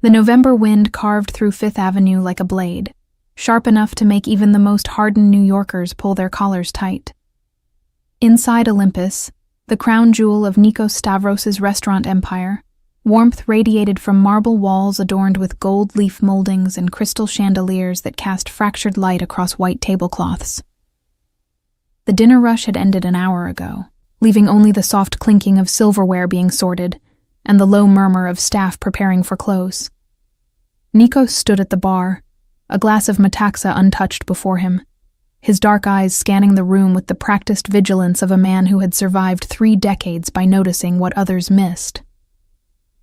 The November wind carved through Fifth Avenue like a blade, sharp enough to make even the most hardened New Yorkers pull their collars tight. Inside Olympus, the crown jewel of Nikos Stavros' restaurant empire, warmth radiated from marble walls adorned with gold leaf moldings and crystal chandeliers that cast fractured light across white tablecloths. The dinner rush had ended an hour ago, leaving only the soft clinking of silverware being sorted and the low murmur of staff preparing for close. Nikos stood at the bar, a glass of metaxa untouched before him, his dark eyes scanning the room with the practiced vigilance of a man who had survived 3 decades by noticing what others missed.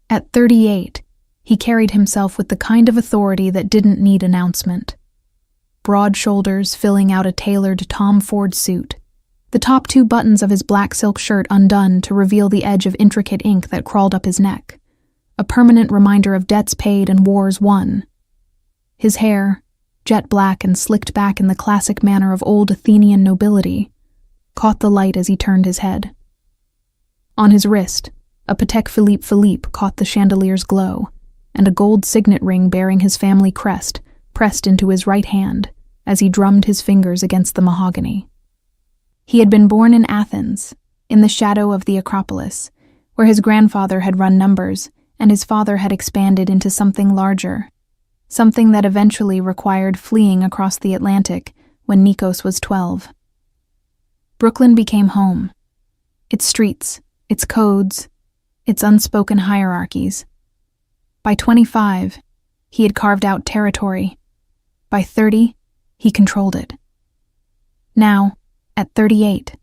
At 38, he carried himself with the kind of authority that didn't need announcement. Broad shoulders filling out a tailored Tom Ford suit, the top 2 buttons of his black silk shirt undone to reveal the edge of intricate ink that crawled up his neck, a permanent reminder of debts paid and wars won. His hair, jet black and slicked back in the classic manner of old Athenian nobility, caught the light as he turned his head. On his wrist, a Patek Philippe caught the chandelier's glow, and a gold signet ring bearing his family crest pressed into his right hand as he drummed his fingers against the mahogany. He had been born in Athens, in the shadow of the Acropolis, where his grandfather had run numbers and his father had expanded into something larger, something that eventually required fleeing across the Atlantic when Nikos was 12. Brooklyn became home. Its streets, its codes, its unspoken hierarchies. By 25, he had carved out territory. By 30, he controlled it. Now, at 38,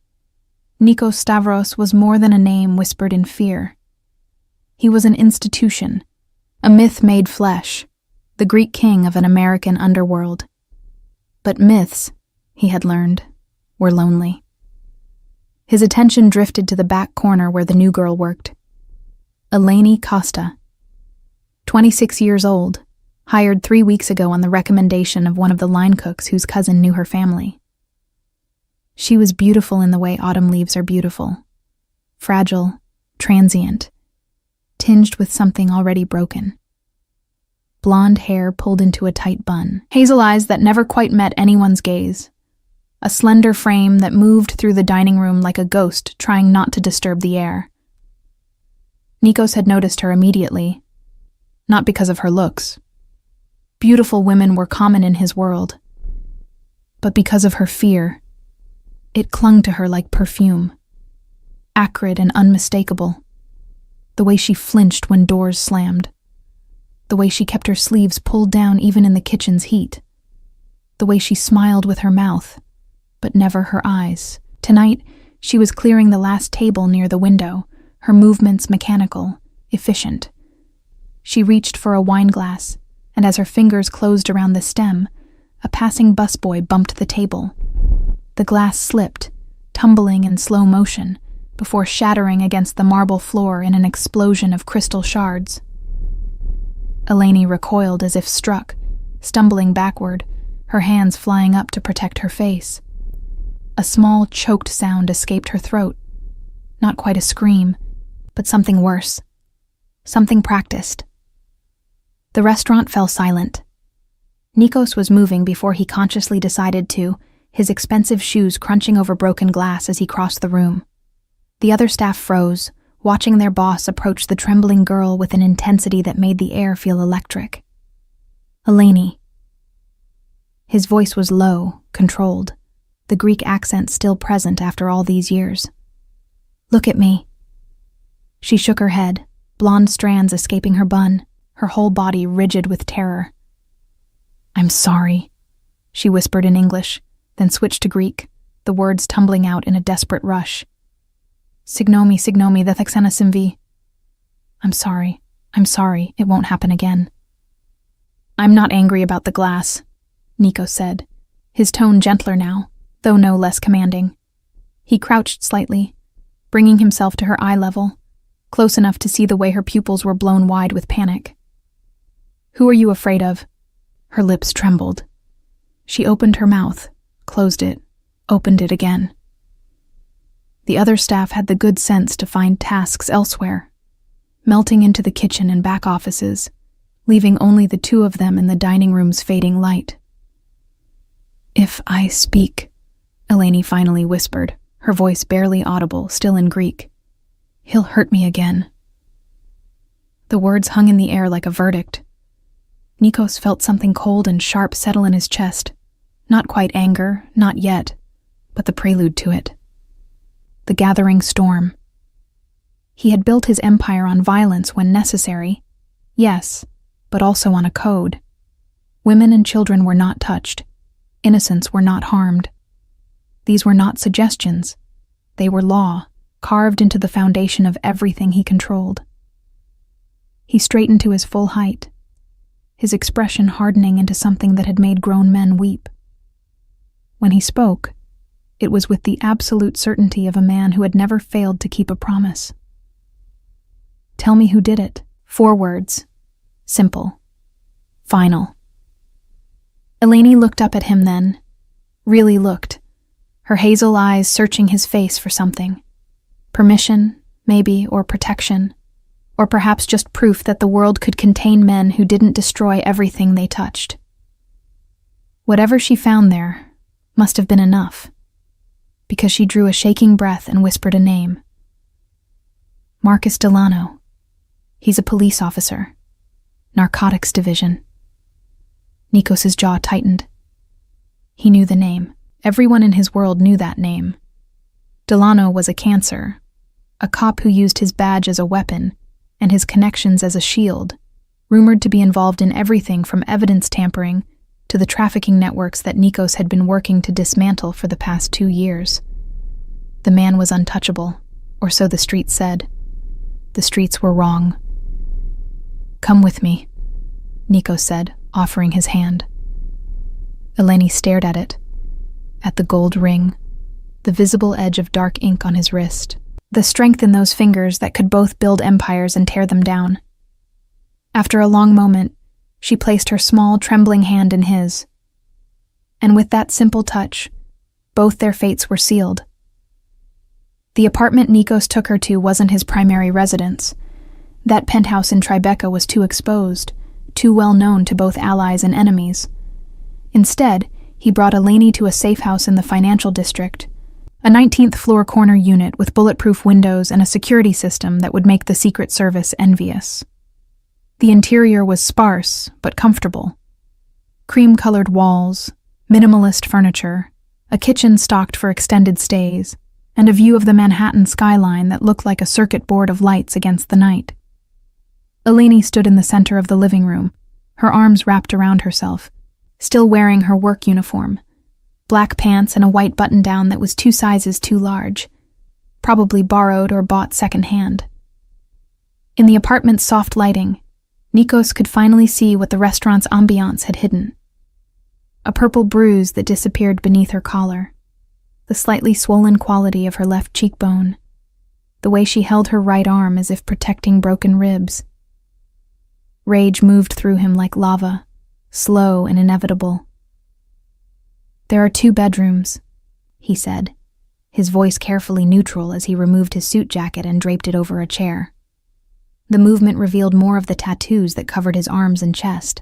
Nikos Stavros was more than a name whispered in fear. He was an institution, a myth made flesh, the Greek king of an American underworld. But myths, he had learned, were lonely. His attention drifted to the back corner where the new girl worked. Eleni Costa, 26 years old, hired 3 weeks ago on the recommendation of one of the line cooks whose cousin knew her family. She was beautiful in the way autumn leaves are beautiful, fragile, transient, tinged with something already broken. Blonde hair pulled into a tight bun, hazel eyes that never quite met anyone's gaze, a slender frame that moved through the dining room like a ghost trying not to disturb the air. Nikos had noticed her immediately, not because of her looks. Beautiful women were common in his world, but because of her fear. It clung to her like perfume, acrid and unmistakable. The way she flinched when doors slammed. The way she kept her sleeves pulled down even in the kitchen's heat. The way she smiled with her mouth, but never her eyes. Tonight, she was clearing the last table near the window, her movements mechanical, efficient. She reached for a wine glass, and as her fingers closed around the stem, a passing busboy bumped the table. The glass slipped, tumbling in slow motion, before shattering against the marble floor in an explosion of crystal shards. Eleni recoiled as if struck, stumbling backward, her hands flying up to protect her face. A small, choked sound escaped her throat. Not quite a scream, but something worse. Something practiced. The restaurant fell silent. Nikos was moving before he consciously decided to, his expensive shoes crunching over broken glass as he crossed the room. The other staff froze, watching their boss approach the trembling girl with an intensity that made the air feel electric. Eleni. His voice was low, controlled, the Greek accent still present after all these years. Look at me. She shook her head, blonde strands escaping her bun, her whole body rigid with terror. I'm sorry, she whispered in English, then switched to Greek, the words tumbling out in a desperate rush. Signomi, the thexena simvi. I'm sorry, it won't happen again. I'm not angry about the glass, Nikos said, his tone gentler now, though no less commanding. He crouched slightly, bringing himself to her eye level, close enough to see the way her pupils were blown wide with panic. Who are you afraid of? Her lips trembled. She opened her mouth, closed it, opened it again. The other staff had the good sense to find tasks elsewhere, melting into the kitchen and back offices, leaving only the two of them in the dining room's fading light. "If I speak," Eleni finally whispered, her voice barely audible, still in Greek, "he'll hurt me again." The words hung in the air like a verdict. Nikos felt something cold and sharp settle in his chest. Not quite anger, not yet, but the prelude to it. The gathering storm. He had built his empire on violence when necessary, yes, but also on a code. Women and children were not touched. Innocents were not harmed. These were not suggestions. They were law, carved into the foundation of everything he controlled. He straightened to his full height, his expression hardening into something that had made grown men weep. When he spoke, it was with the absolute certainty of a man who had never failed to keep a promise. "Tell me who did it." 4 words. Simple. Final. Eleni looked up at him then. Really looked. Her hazel eyes searching his face for something. Permission, maybe, or protection. Or perhaps just proof that the world could contain men who didn't destroy everything they touched. Whatever she found there must have been enough, because she drew a shaking breath and whispered a name. Marcus Delano. He's a police officer. Narcotics Division. Nikos's jaw tightened. He knew the name. Everyone in his world knew that name. Delano was a cancer, a cop who used his badge as a weapon and his connections as a shield, rumored to be involved in everything from evidence tampering to the trafficking networks that Nikos had been working to dismantle for the past 2 years. The man was untouchable, or so the streets said. The streets were wrong. "Come with me," Nikos said, offering his hand. Eleni stared at it, at the gold ring, the visible edge of dark ink on his wrist, the strength in those fingers that could both build empires and tear them down. After a long moment, she placed her small, trembling hand in his. And with that simple touch, both their fates were sealed. The apartment Nikos took her to wasn't his primary residence. That penthouse in Tribeca was too exposed, too well known to both allies and enemies. Instead, he brought Eleni to a safe house in the financial district, a 19th floor corner unit with bulletproof windows and a security system that would make the Secret Service envious. The interior was sparse but comfortable. Cream-colored walls, minimalist furniture, a kitchen stocked for extended stays, and a view of the Manhattan skyline that looked like a circuit board of lights against the night. Eleni stood in the center of the living room, her arms wrapped around herself, still wearing her work uniform, black pants and a white button-down that was 2 sizes too large, probably borrowed or bought secondhand. In the apartment's soft lighting, Nikos could finally see what the restaurant's ambiance had hidden. A purple bruise that disappeared beneath her collar, the slightly swollen quality of her left cheekbone, the way she held her right arm as if protecting broken ribs. Rage moved through him like lava, slow and inevitable. "There are 2 bedrooms," he said, his voice carefully neutral as he removed his suit jacket and draped it over a chair. The movement revealed more of the tattoos that covered his arms and chest,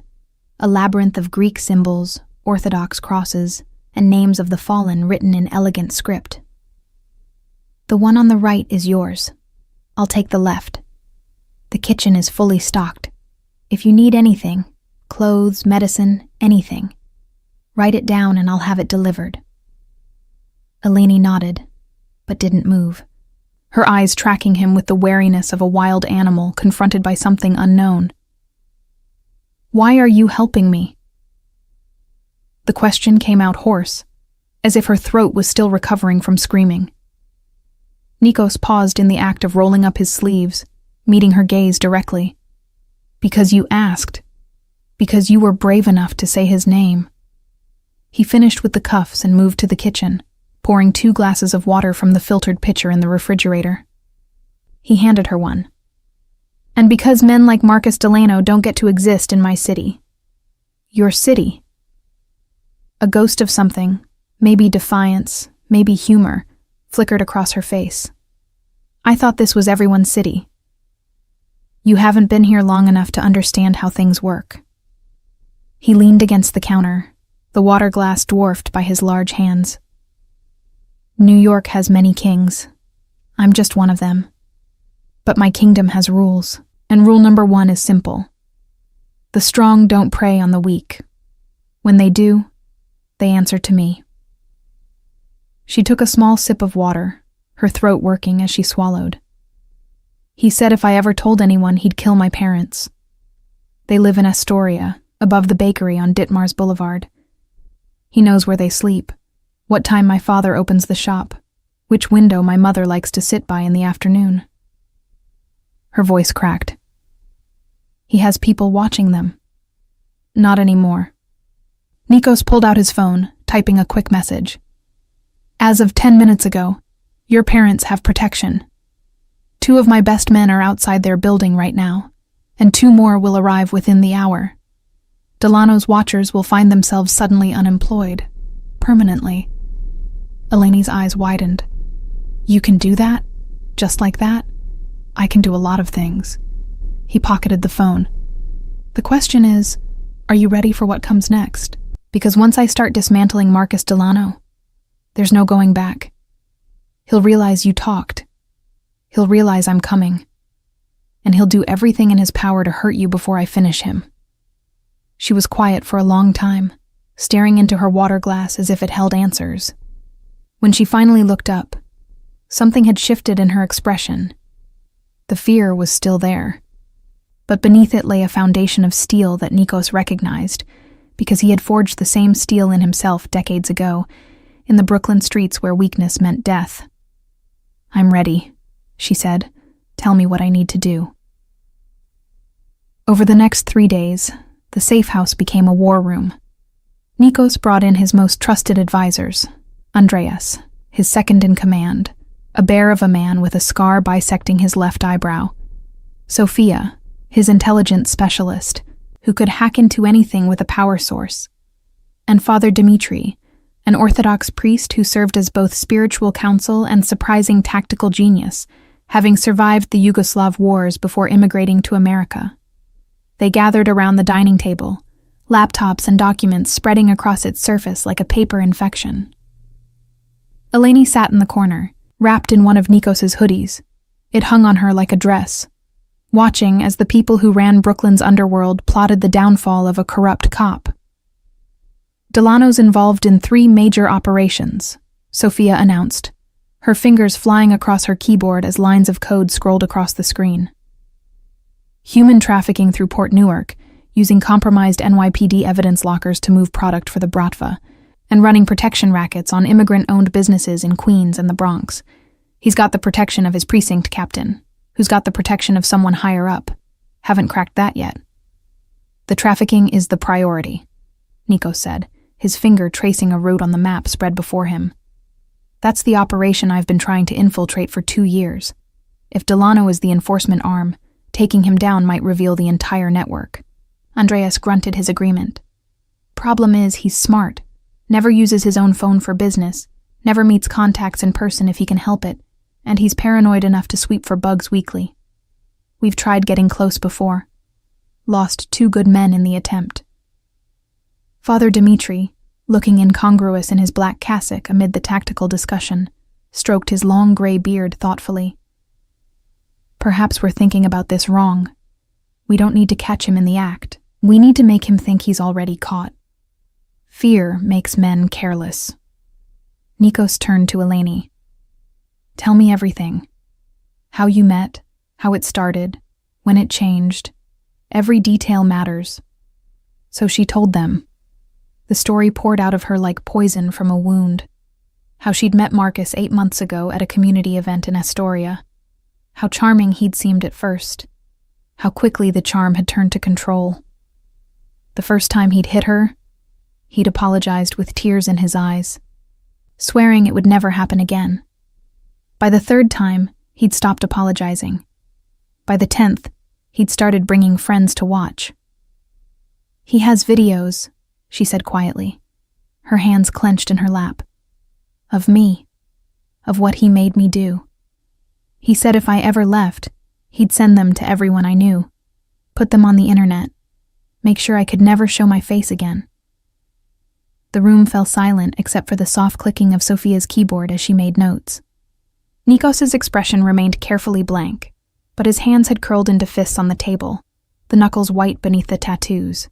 a labyrinth of Greek symbols, Orthodox crosses, and names of the fallen written in elegant script. "The one on the right is yours. I'll take the left. The kitchen is fully stocked. If you need anything, clothes, medicine, anything, write it down and I'll have it delivered." Eleni nodded, but didn't move, her eyes tracking him with the wariness of a wild animal confronted by something unknown. "Why are you helping me?" The question came out hoarse, as if her throat was still recovering from screaming. Nikos paused in the act of rolling up his sleeves, meeting her gaze directly. "Because you asked. Because you were brave enough to say his name." He finished with the cuffs and moved to the kitchen, pouring 2 glasses of water from the filtered pitcher in the refrigerator. He handed her one. "And because men like Marcus Delano don't get to exist in my city." "Your city?" A ghost of something, maybe defiance, maybe humor, flickered across her face. "I thought this was everyone's city." You haven't been here long enough to understand how things work. He leaned against the counter, the water glass dwarfed by his large hands. New York has many kings. I'm just one of them. But my kingdom has rules, and rule number 1 is simple. The strong don't prey on the weak. When they do, they answer to me. She took a small sip of water, her throat working as she swallowed. He said if I ever told anyone, he'd kill my parents. They live in Astoria, above the bakery on Ditmars Boulevard. He knows where they sleep, what time my father opens the shop, which window my mother likes to sit by in the afternoon. Her voice cracked. He has people watching them. Not anymore. Nikos pulled out his phone, typing a quick message. As of 10 minutes ago, your parents have protection. 2 of my best men are outside their building right now, and 2 more will arrive within the hour. Delano's watchers will find themselves suddenly unemployed, permanently. Eleni's eyes widened. You can do that? Just like that? I can do a lot of things. He pocketed the phone. The question is, are you ready for what comes next? Because once I start dismantling Marcus Delano, there's no going back. He'll realize you talked. He'll realize I'm coming. And he'll do everything in his power to hurt you before I finish him. She was quiet for a long time, staring into her water glass as if it held answers. When she finally looked up, something had shifted in her expression. The fear was still there, but beneath it lay a foundation of steel that Nikos recognized, because he had forged the same steel in himself decades ago, in the Brooklyn streets where weakness meant death. I'm ready, she said. Tell me what I need to do. Over the next 3 days, the safe house became a war room. Nikos brought in his most trusted advisors, Andreas, his second in command, a bear of a man with a scar bisecting his left eyebrow, Sophia, his intelligence specialist, who could hack into anything with a power source, and Father Dmitri, an Orthodox priest who served as both spiritual counsel and surprising tactical genius, having survived the Yugoslav wars before immigrating to America. They gathered around the dining table, laptops and documents spreading across its surface like a paper infection. Eleni sat in the corner, wrapped in one of Nikos's hoodies. It hung on her like a dress, watching as the people who ran Brooklyn's underworld plotted the downfall of a corrupt cop. Delano's involved in 3 major operations, Sophia announced, her fingers flying across her keyboard as lines of code scrolled across the screen. Human trafficking through Port Newark, using compromised NYPD evidence lockers to move product for the Bratva, and running protection rackets on immigrant-owned businesses in Queens and the Bronx. He's got the protection of his precinct captain, who's got the protection of someone higher up. Haven't cracked that yet. The trafficking is the priority, Nikos said, his finger tracing a route on the map spread before him. That's the operation I've been trying to infiltrate for 2 years. If Delano is the enforcement arm, taking him down might reveal the entire network. Andreas grunted his agreement. Problem is, he's smart, never uses his own phone for business, never meets contacts in person if he can help it, and he's paranoid enough to sweep for bugs weekly. We've tried getting close before. Lost 2 good men in the attempt. Father Dmitri, looking incongruous in his black cassock amid the tactical discussion, stroked his long gray beard thoughtfully. Perhaps we're thinking about this wrong. We don't need to catch him in the act. We need to make him think he's already caught. Fear makes men careless. Nikos turned to Eleni. Tell me everything. How you met, how it started, when it changed. Every detail matters. So she told them. The story poured out of her like poison from a wound. How she'd met Marcus 8 months ago at a community event in Astoria. How charming he'd seemed at first. How quickly the charm had turned to control. The first time he'd hit her, he'd apologized with tears in his eyes, swearing it would never happen again. By the 3rd time, he'd stopped apologizing. By the 10th, he'd started bringing friends to watch. He has videos, she said quietly, her hands clenched in her lap. Of me. Of what he made me do. He said if I ever left, He'd send them to everyone I knew, put them on the internet, make sure I could never show my face again. The room fell silent except for the soft clicking of Sophia's keyboard as she made notes. Nikos's expression remained carefully blank, but his hands had curled into fists on the table, the knuckles white beneath the tattoos.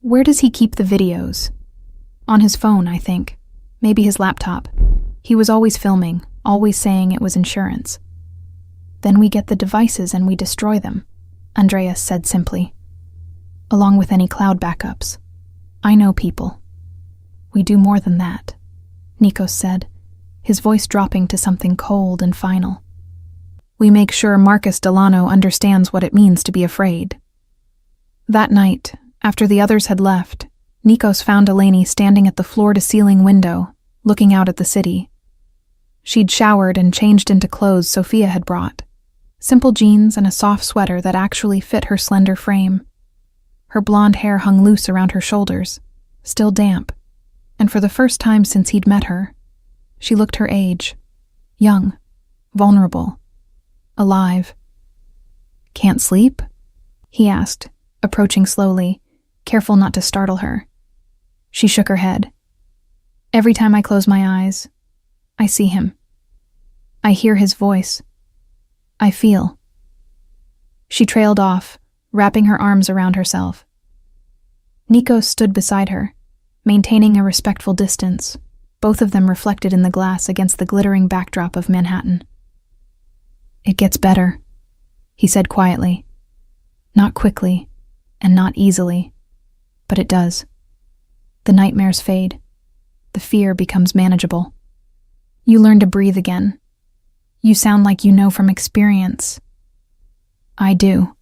Where does he keep the videos? On his phone, I think. Maybe his laptop. He was always filming, always saying it was insurance. Then we get the devices and we destroy them, Andreas said simply. Along with any cloud backups. I know people. We do more than that, Nikos said, his voice dropping to something cold and final. We make sure Marcus Delano understands what it means to be afraid. That night, after the others had left, Nikos found Eleni standing at the floor-to-ceiling window, looking out at the city. She'd showered and changed into clothes Sophia had brought, simple jeans and a soft sweater that actually fit her slender frame. Her blonde hair hung loose around her shoulders, still damp, and for the first time since he'd met her, she looked her age, young, vulnerable, alive. Can't sleep? He asked, approaching slowly, careful not to startle her. She shook her head. Every time I close my eyes, I see him. I hear his voice. I feel. She trailed off, wrapping her arms around herself. Nikos stood beside her, maintaining a respectful distance, both of them reflected in the glass against the glittering backdrop of Manhattan. It gets better, he said quietly. Not quickly, and not easily, but it does. The nightmares fade. The fear becomes manageable. You learn to breathe again. You sound like you know from experience. I do.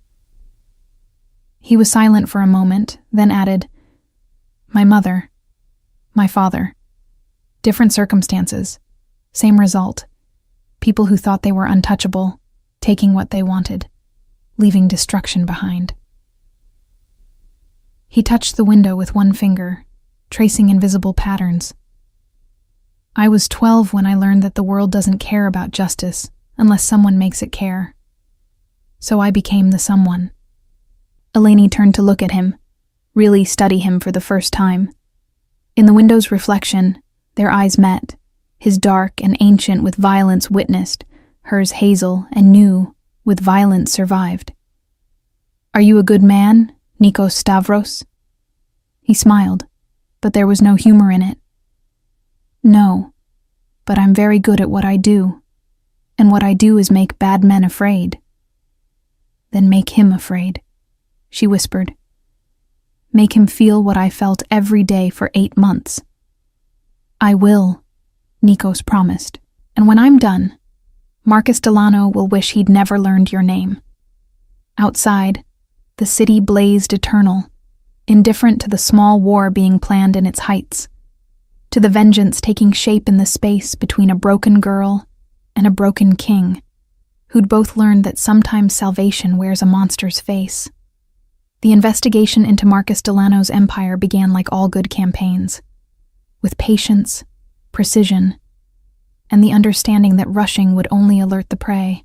He was silent for a moment, then added, My mother. My father. Different circumstances. Same result. People who thought they were untouchable, taking what they wanted, leaving destruction behind. He touched the window with one finger, tracing invisible patterns. I was 12 when I learned that the world doesn't care about justice unless someone makes it care. So I became the someone. Eleni turned to look at him, really study him for the first time. In the window's reflection, their eyes met, his dark and ancient with violence witnessed, hers hazel and new with violence survived. Are you a good man, Nikos Stavros? He smiled, but there was no humor in it. No, but I'm very good at what I do, and what I do is make bad men afraid. Then make him afraid, she whispered. Make him feel what I felt every day for 8 months. I will, Nikos promised, and when I'm done, Marcus Delano will wish he'd never learned your name. Outside, the city blazed eternal, indifferent to the small war being planned in its heights, to the vengeance taking shape in the space between a broken girl and a broken king, who'd both learned that sometimes salvation wears a monster's face. The investigation into Marcus Delano's empire began like all good campaigns, with patience, precision, and the understanding that rushing would only alert the prey.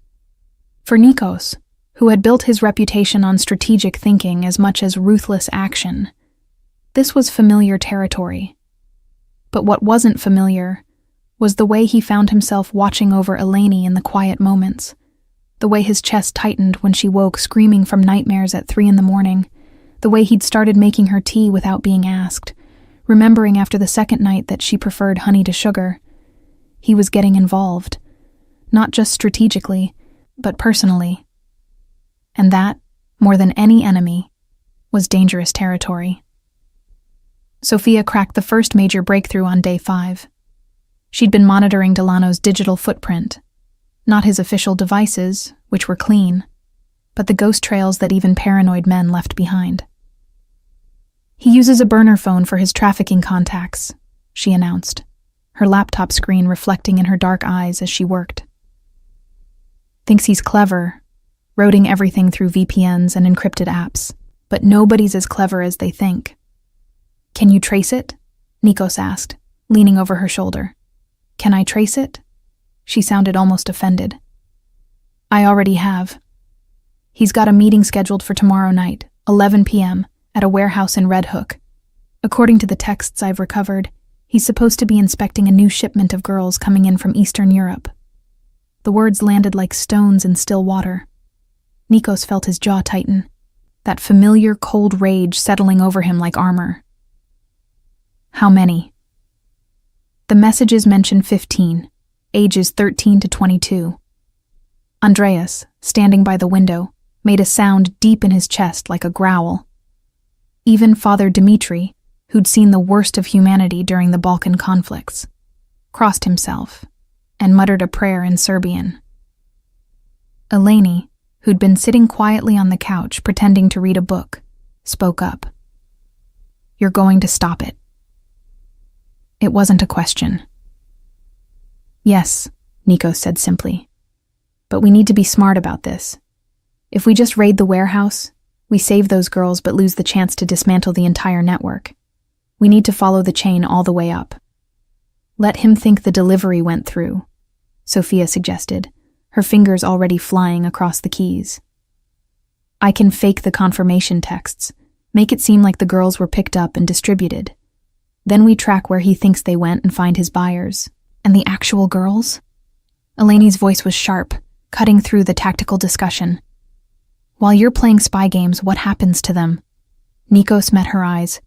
For Nikos, who had built his reputation on strategic thinking as much as ruthless action, this was familiar territory. But what wasn't familiar was the way he found himself watching over Eleni in the quiet moments, the way his chest tightened when she woke screaming from nightmares at 3 a.m, the way he'd started making her tea without being asked, remembering after the second night that she preferred honey to sugar. He was getting involved, not just strategically, but personally. And that, more than any enemy, was dangerous territory. Sophia cracked the first major breakthrough on day 5. She'd been monitoring Delano's digital footprint, not his official devices, which were clean, but the ghost trails that even paranoid men left behind. He uses a burner phone for his trafficking contacts, she announced, her laptop screen reflecting in her dark eyes as she worked. Thinks he's clever, routing everything through VPNs and encrypted apps, but nobody's as clever as they think. Can you trace it? Nikos asked, leaning over her shoulder. Can I trace it? She sounded almost offended. I already have. He's got a meeting scheduled for tomorrow night, 11 p.m., at a warehouse in Red Hook. According to the texts I've recovered, he's supposed to be inspecting a new shipment of girls coming in from Eastern Europe. The words landed like stones in still water. Nikos felt his jaw tighten, that familiar cold rage settling over him like armor. How many? The messages mention 15, ages 13 to 22. Andreas, standing by the window, made a sound deep in his chest like a growl. Even Father Dmitri, who'd seen the worst of humanity during the Balkan conflicts, crossed himself and muttered a prayer in Serbian. Eleni, who'd been sitting quietly on the couch pretending to read a book, spoke up. You're going to stop it. It wasn't a question. Yes, Nikos said simply. But we need to be smart about this. If we just raid the warehouse, we save those girls but lose the chance to dismantle the entire network. We need to follow the chain all the way up. Let him think the delivery went through, Sophia suggested, her fingers already flying across the keys. I can fake the confirmation texts, make it seem like the girls were picked up and distributed. Then we track where he thinks they went and find his buyers. And the actual girls? Eleni's voice was sharp, cutting through the tactical discussion. While you're playing spy games, what happens to them? Nikos met her eyes.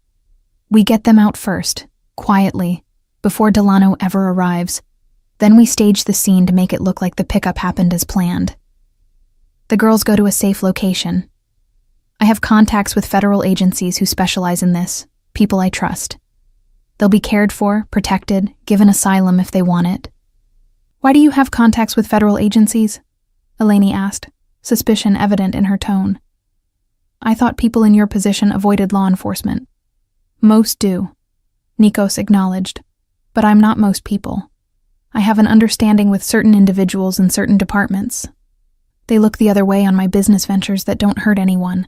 We get them out first, quietly, before Delano ever arrives. Then we stage the scene to make it look like the pickup happened as planned. The girls go to a safe location. I have contacts with federal agencies who specialize in this, people I trust. They'll be cared for, protected, given asylum if they want it. Why do you have contacts with federal agencies? Eleni asked, suspicion evident in her tone. I thought people in your position avoided law enforcement. Most do, Nikos acknowledged, but I'm not most people. I have an understanding with certain individuals in certain departments. They look the other way on my business ventures that don't hurt anyone,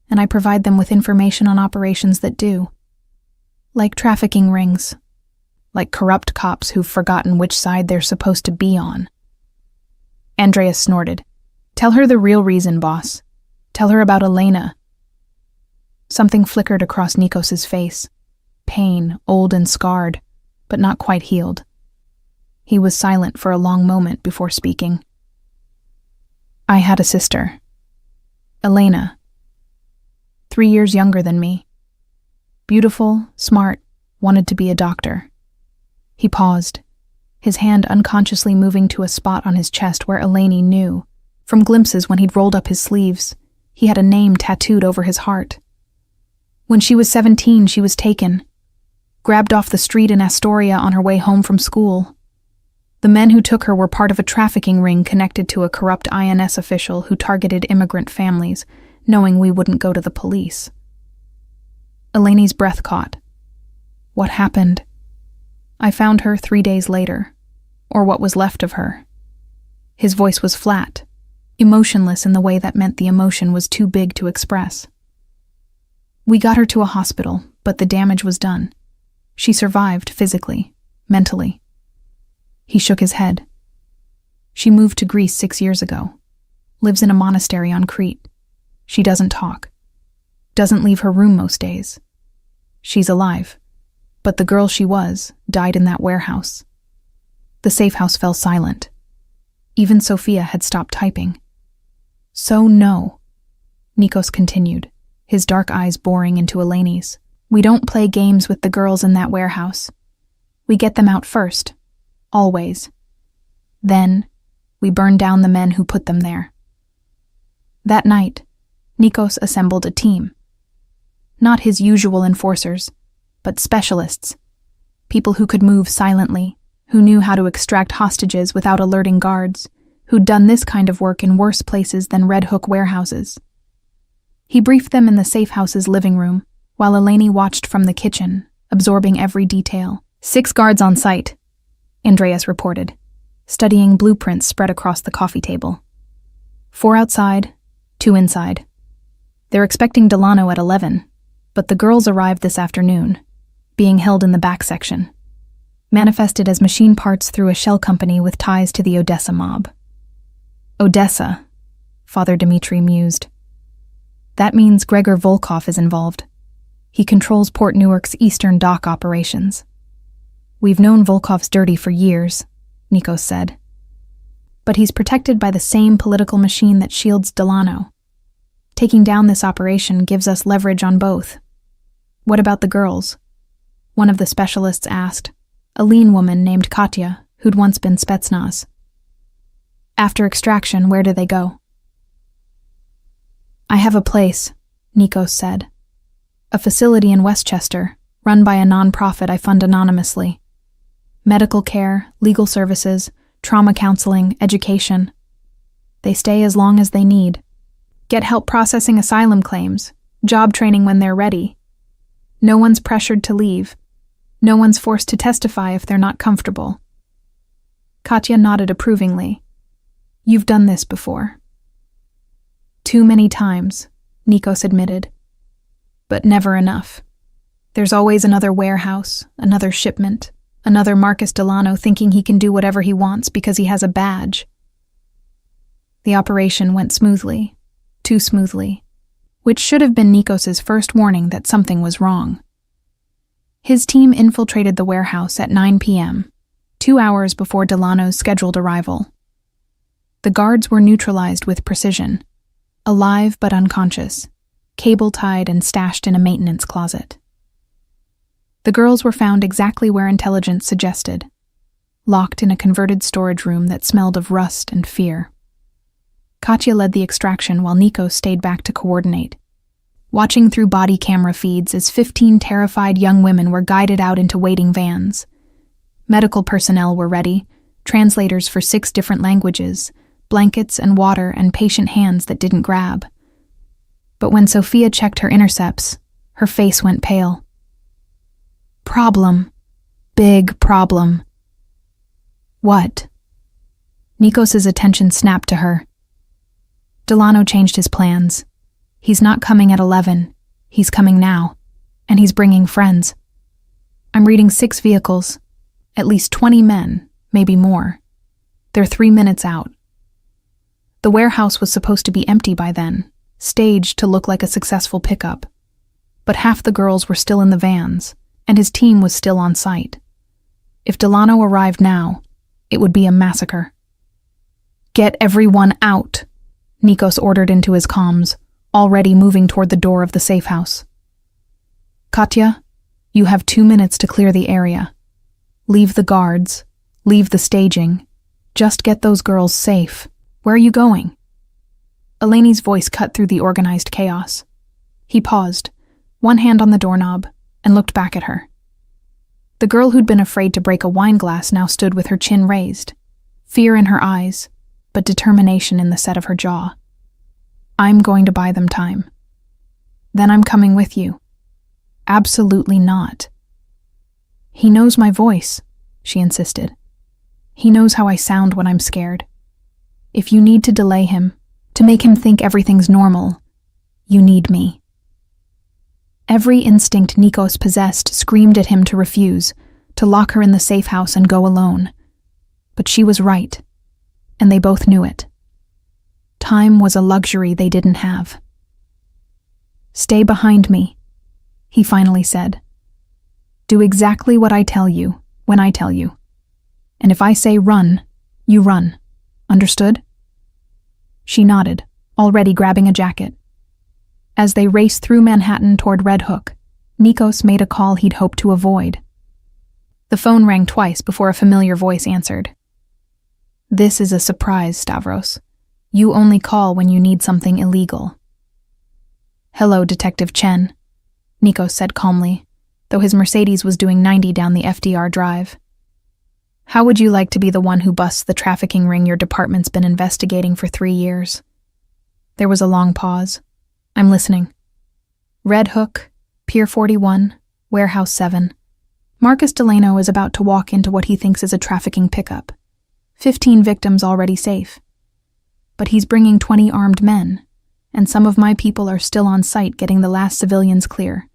and I provide them with information on operations that do. Like trafficking rings. Like corrupt cops who've forgotten which side they're supposed to be on. Andreas snorted. Tell her the real reason, boss. Tell her about Elena. Something flickered across Nikos's face. Pain, old and scarred, but not quite healed. He was silent for a long moment before speaking. I had a sister. Elena. 3 years younger than me. Beautiful, smart, wanted to be a doctor. He paused, his hand unconsciously moving to a spot on his chest where Eleni knew, from glimpses when he'd rolled up his sleeves, he had a name tattooed over his heart. When she was 17, she was taken, grabbed off the street in Astoria on her way home from school. The men who took her were part of a trafficking ring connected to a corrupt INS official who targeted immigrant families, knowing we wouldn't go to the police. Eleni's breath caught. What happened? I found her 3 days later, or what was left of her. His voice was flat, emotionless in the way that meant the emotion was too big to express. We got her to a hospital, but the damage was done. She survived physically, mentally. He shook his head. She moved to Greece 6 years ago, lives in a monastery on Crete. She doesn't talk. Doesn't leave her room most days. She's alive, but the girl she was died in that warehouse. The safe house fell silent. Even Sophia had stopped typing. So no, Nikos continued, his dark eyes boring into Eleni's. We don't play games with the girls in that warehouse. We get them out first, always. Then, we burn down the men who put them there. That night, Nikos assembled a team. Not his usual enforcers, but specialists. People who could move silently, who knew how to extract hostages without alerting guards, who'd done this kind of work in worse places than Red Hook warehouses. He briefed them in the safe house's living room, while Eleni watched from the kitchen, absorbing every detail. 6 guards on site, Andreas reported, studying blueprints spread across the coffee table. 4 outside, 2 inside. They're expecting Delano at 11, but the girls arrived this afternoon, being held in the back section, manifested as machine parts through a shell company with ties to the Odessa mob. Odessa, Father Dmitri mused. That means Gregor Volkov is involved. He controls Port Newark's eastern dock operations. We've known Volkov's dirty for years, Nikos said. But he's protected by the same political machine that shields Delano. Taking down this operation gives us leverage on both. What about the girls? One of the specialists asked, a lean woman named Katya, who'd once been Spetsnaz. After extraction, where do they go? I have a place, Nikos said. A facility in Westchester, run by a non-profit I fund anonymously. Medical care, legal services, trauma counseling, education. They stay as long as they need. Get help processing asylum claims, job training when they're ready. No one's pressured to leave. No one's forced to testify if they're not comfortable. Katya nodded approvingly. You've done this before. Too many times, Nikos admitted. But never enough. There's always another warehouse, another shipment, another Marcus Delano thinking he can do whatever he wants because he has a badge. The operation went smoothly, too smoothly, which should have been Nikos's first warning that something was wrong. His team infiltrated the warehouse at 9 p.m., 2 hours before Delano's scheduled arrival. The guards were neutralized with precision, alive but unconscious, cable-tied and stashed in a maintenance closet. The girls were found exactly where intelligence suggested, locked in a converted storage room that smelled of rust and fear. Katya led the extraction while Nikos stayed back to coordinate, watching through body camera feeds as 15 terrified young women were guided out into waiting vans. Medical personnel were ready, translators for 6 different languages, blankets and water and patient hands that didn't grab. But when Sophia checked her intercepts, her face went pale. Problem. Big problem. What? Nikos's attention snapped to her. Delano changed his plans. He's not coming at 11. He's coming now. And he's bringing friends. I'm reading 6 vehicles. At least 20 men, maybe more. They're 3 minutes out. The warehouse was supposed to be empty by then, staged to look like a successful pickup. But half the girls were still in the vans, and his team was still on site. If Delano arrived now, it would be a massacre. Get everyone out, Nikos ordered into his comms, already moving toward the door of the safe house. Katya, you have 2 minutes to clear the area. Leave the guards, leave the staging. Just get those girls safe. Where are you going? Eleni's voice cut through the organized chaos. He paused, one hand on the doorknob, and looked back at her. The girl who'd been afraid to break a wine glass now stood with her chin raised, fear in her eyes, but determination in the set of her jaw. I'm going to buy them time. Then I'm coming with you. Absolutely not. He knows my voice, she insisted. He knows how I sound when I'm scared. If you need to delay him, to make him think everything's normal, you need me. Every instinct Nikos possessed screamed at him to refuse, to lock her in the safe house and go alone. But she was right, and they both knew it. Time was a luxury they didn't have. Stay behind me, he finally said. Do exactly what I tell you, when I tell you. And if I say run, you run. Understood? She nodded, already grabbing a jacket. As they raced through Manhattan toward Red Hook, Nikos made a call he'd hoped to avoid. The phone rang twice before a familiar voice answered. This is a surprise, Stavros. You only call when you need something illegal. Hello, Detective Chen, Nikos said calmly, though his Mercedes was doing 90 down the FDR drive. How would you like to be the one who busts the trafficking ring your department's been investigating for 3 years? There was a long pause. I'm listening. Red Hook, Pier 41, Warehouse 7. Marcus Delano is about to walk into what he thinks is a trafficking pickup. 15 victims already safe. But he's bringing 20 armed men, and some of my people are still on site getting the last civilians clear.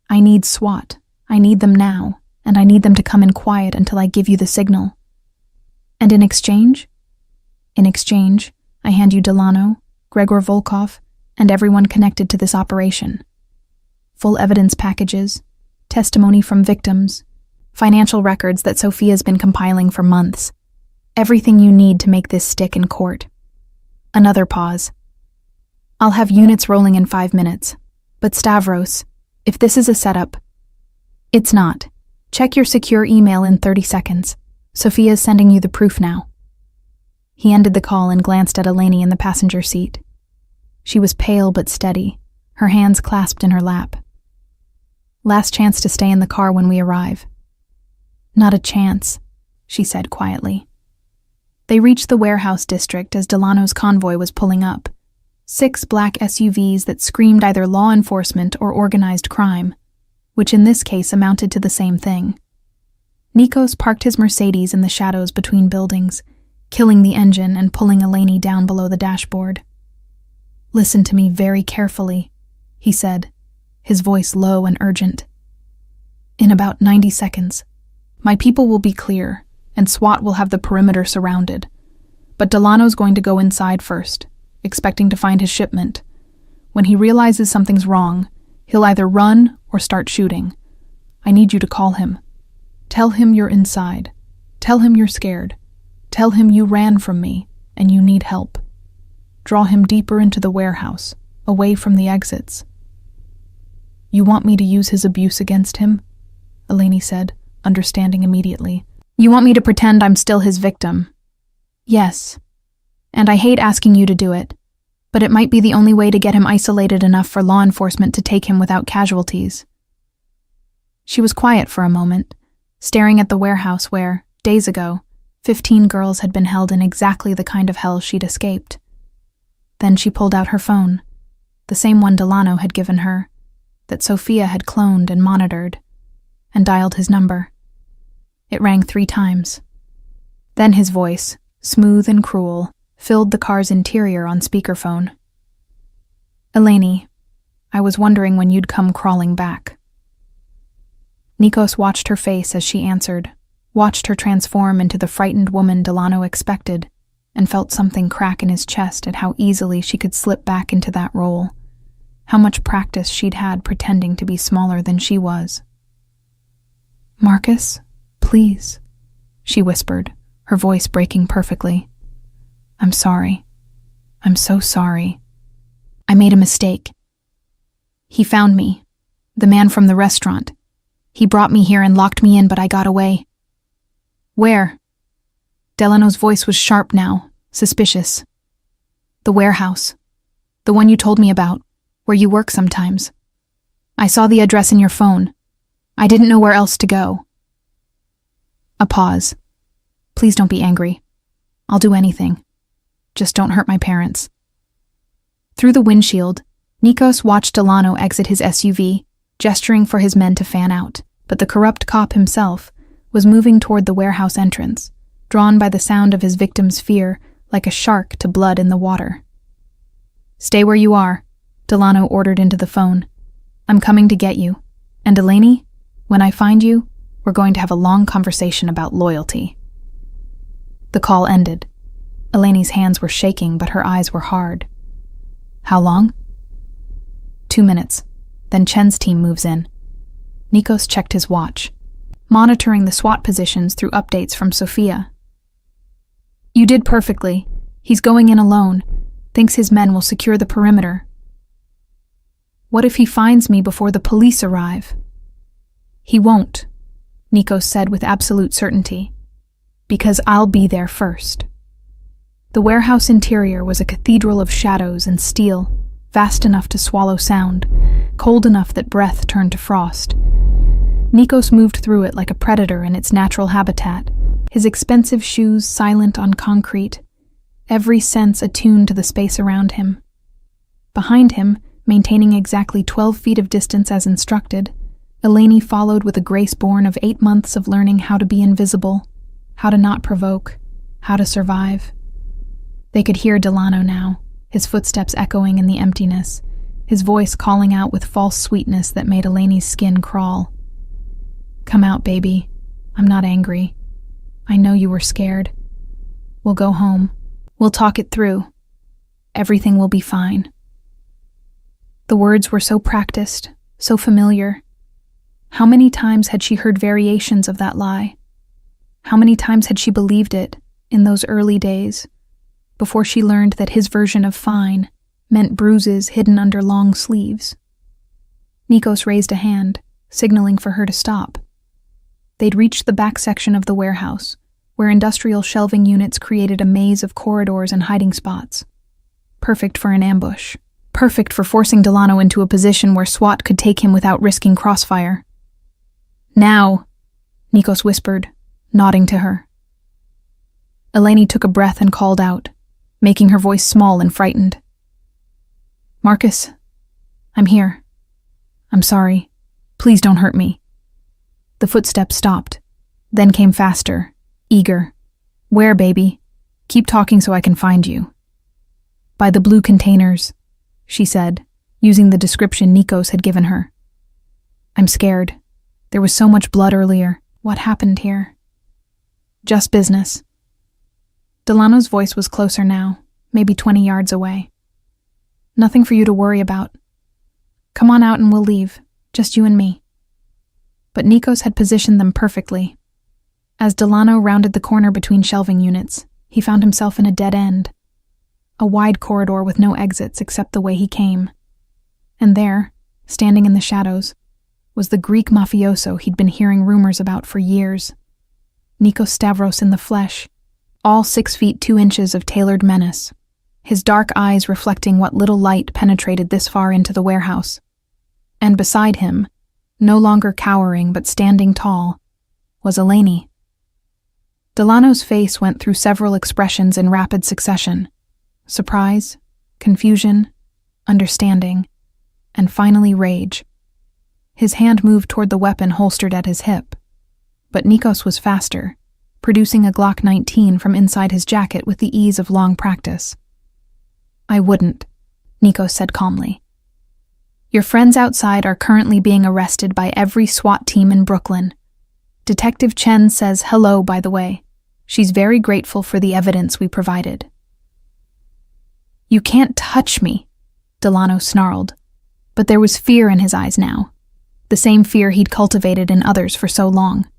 I need SWAT. I need them now, and I need them to come in quiet until I give you the signal. And in exchange? In exchange, I hand you Delano, Gregor Volkov, and everyone connected to this operation. Full evidence packages, testimony from victims, financial records that Sofia's been compiling for months. Everything you need to make this stick in court. Another pause. I'll have units rolling in 5 minutes. But Stavros, if this is a setup... It's not. Check your secure email in 30 seconds. Sofia's sending you the proof now. He ended the call and glanced at Eleni in the passenger seat. She was pale but steady, her hands clasped in her lap. Last chance to stay in the car when we arrive. Not a chance, she said quietly. They reached the warehouse district as Delano's convoy was pulling up. 6 black SUVs that screamed either law enforcement or organized crime, which in this case amounted to the same thing. Nikos parked his Mercedes in the shadows between buildings, killing the engine and pulling Eleni down below the dashboard. "Listen to me very carefully," he said, his voice low and urgent. "In about 90 seconds, my people will be clear, and SWAT will have the perimeter surrounded. But Delano's going to go inside first, expecting to find his shipment. When he realizes something's wrong, he'll either run or start shooting. I need you to call him. Tell him you're inside. Tell him you're scared. Tell him you ran from me, and you need help. Draw him deeper into the warehouse, away from the exits." "You want me to use his abuse against him?" Eleni said, understanding immediately. "You want me to pretend I'm still his victim?" "Yes. And I hate asking you to do it, but it might be the only way to get him isolated enough for law enforcement to take him without casualties." She was quiet for a moment, staring at the warehouse where, days ago, 15 girls had been held in exactly the kind of hell she'd escaped. Then she pulled out her phone, the same one Delano had given her, that Sofia had cloned and monitored, and dialed his number. It rang 3 times. Then his voice, smooth and cruel, filled the car's interior on speakerphone. "Eleni, I was wondering when you'd come crawling back." Nikos watched her face as she answered, watched her transform into the frightened woman Delano expected, and felt something crack in his chest at how easily she could slip back into that role, how much practice she'd had pretending to be smaller than she was. "Marcus, please," she whispered, her voice breaking perfectly. "I'm sorry. I'm so sorry. I made a mistake. He found me, the man from the restaurant. He brought me here and locked me in, but I got away." "Where?" Delano's voice was sharp now, suspicious. "The warehouse. The one you told me about, where you work sometimes. I saw the address in your phone. I didn't know where else to go." A pause. "Please don't be angry. I'll do anything. Just don't hurt my parents." Through the windshield, Nikos watched Delano exit his SUV, gesturing for his men to fan out, but the corrupt cop himself was moving toward the warehouse entrance, drawn by the sound of his victim's fear like a shark to blood in the water. "Stay where you are," Delano ordered into the phone. "I'm coming to get you. And Eleni, when I find you, we're going to have a long conversation about loyalty." The call ended. Eleni's hands were shaking, but her eyes were hard. "How long?" 2 minutes. Then Chen's team moves in. Nikos checked his watch, monitoring the SWAT positions through updates from Sofia. "You did perfectly. He's going in alone. Thinks his men will secure the perimeter." "What if he finds me before the police arrive?" "He won't," Nikos said with absolute certainty. "Because I'll be there first." The warehouse interior was a cathedral of shadows and steel, vast enough to swallow sound, cold enough that breath turned to frost. Nikos moved through it like a predator in its natural habitat, his expensive shoes silent on concrete, every sense attuned to the space around him. Behind him, maintaining exactly 12 feet of distance as instructed, Eleni followed with a grace born of 8 months of learning how to be invisible, how to not provoke, how to survive. They could hear Delano now, his footsteps echoing in the emptiness, his voice calling out with false sweetness that made Eleni's skin crawl. "Come out, baby. I'm not angry. I know you were scared. We'll go home. We'll talk it through. Everything will be fine. The words were so practiced, so familiar. How many times had she heard variations of that lie? How many times had she believed it in those early days, before she learned that his version of fine meant bruises hidden under long sleeves? Nikos raised a hand, signaling for her to stop. They'd reached the back section of the warehouse, where industrial shelving units created a maze of corridors and hiding spots. Perfect for an ambush. Perfect for forcing Delano into a position where SWAT could take him without risking crossfire. Now, Nikos whispered, nodding to her. Eleni took a breath and called out, making her voice small and frightened. Marcus, I'm here. I'm sorry. Please don't hurt me. The footsteps stopped, then came faster, eager. Where, baby? Keep talking so I can find you. By the blue containers, she said, using the description Nikos had given her. I'm scared. There was so much blood earlier. What happened here? Just business. Delano's voice was closer now, maybe 20 yards away. Nothing for you to worry about. Come on out and we'll leave, just you and me. But Nikos had positioned them perfectly. As Delano rounded the corner between shelving units, he found himself in a dead end. A wide corridor with no exits except the way he came. And there, standing in the shadows, was the Greek mafioso he'd been hearing rumors about for years. Nikos Stavros in the flesh, all 6 feet 2 inches of tailored menace, his dark eyes reflecting what little light penetrated this far into the warehouse. And beside him, no longer cowering but standing tall, was Eleni. Delano's face went through several expressions in rapid succession. Surprise, confusion, understanding, and finally rage. His hand moved toward the weapon holstered at his hip, but Nikos was faster, producing a Glock 19 from inside his jacket with the ease of long practice. I wouldn't, Nikos said calmly. Your friends outside are currently being arrested by every SWAT team in Brooklyn. Detective Chen says hello, by the way. She's very grateful for the evidence we provided. You can't touch me, Delano snarled, but there was fear in his eyes now, the same fear he'd cultivated in others for so long.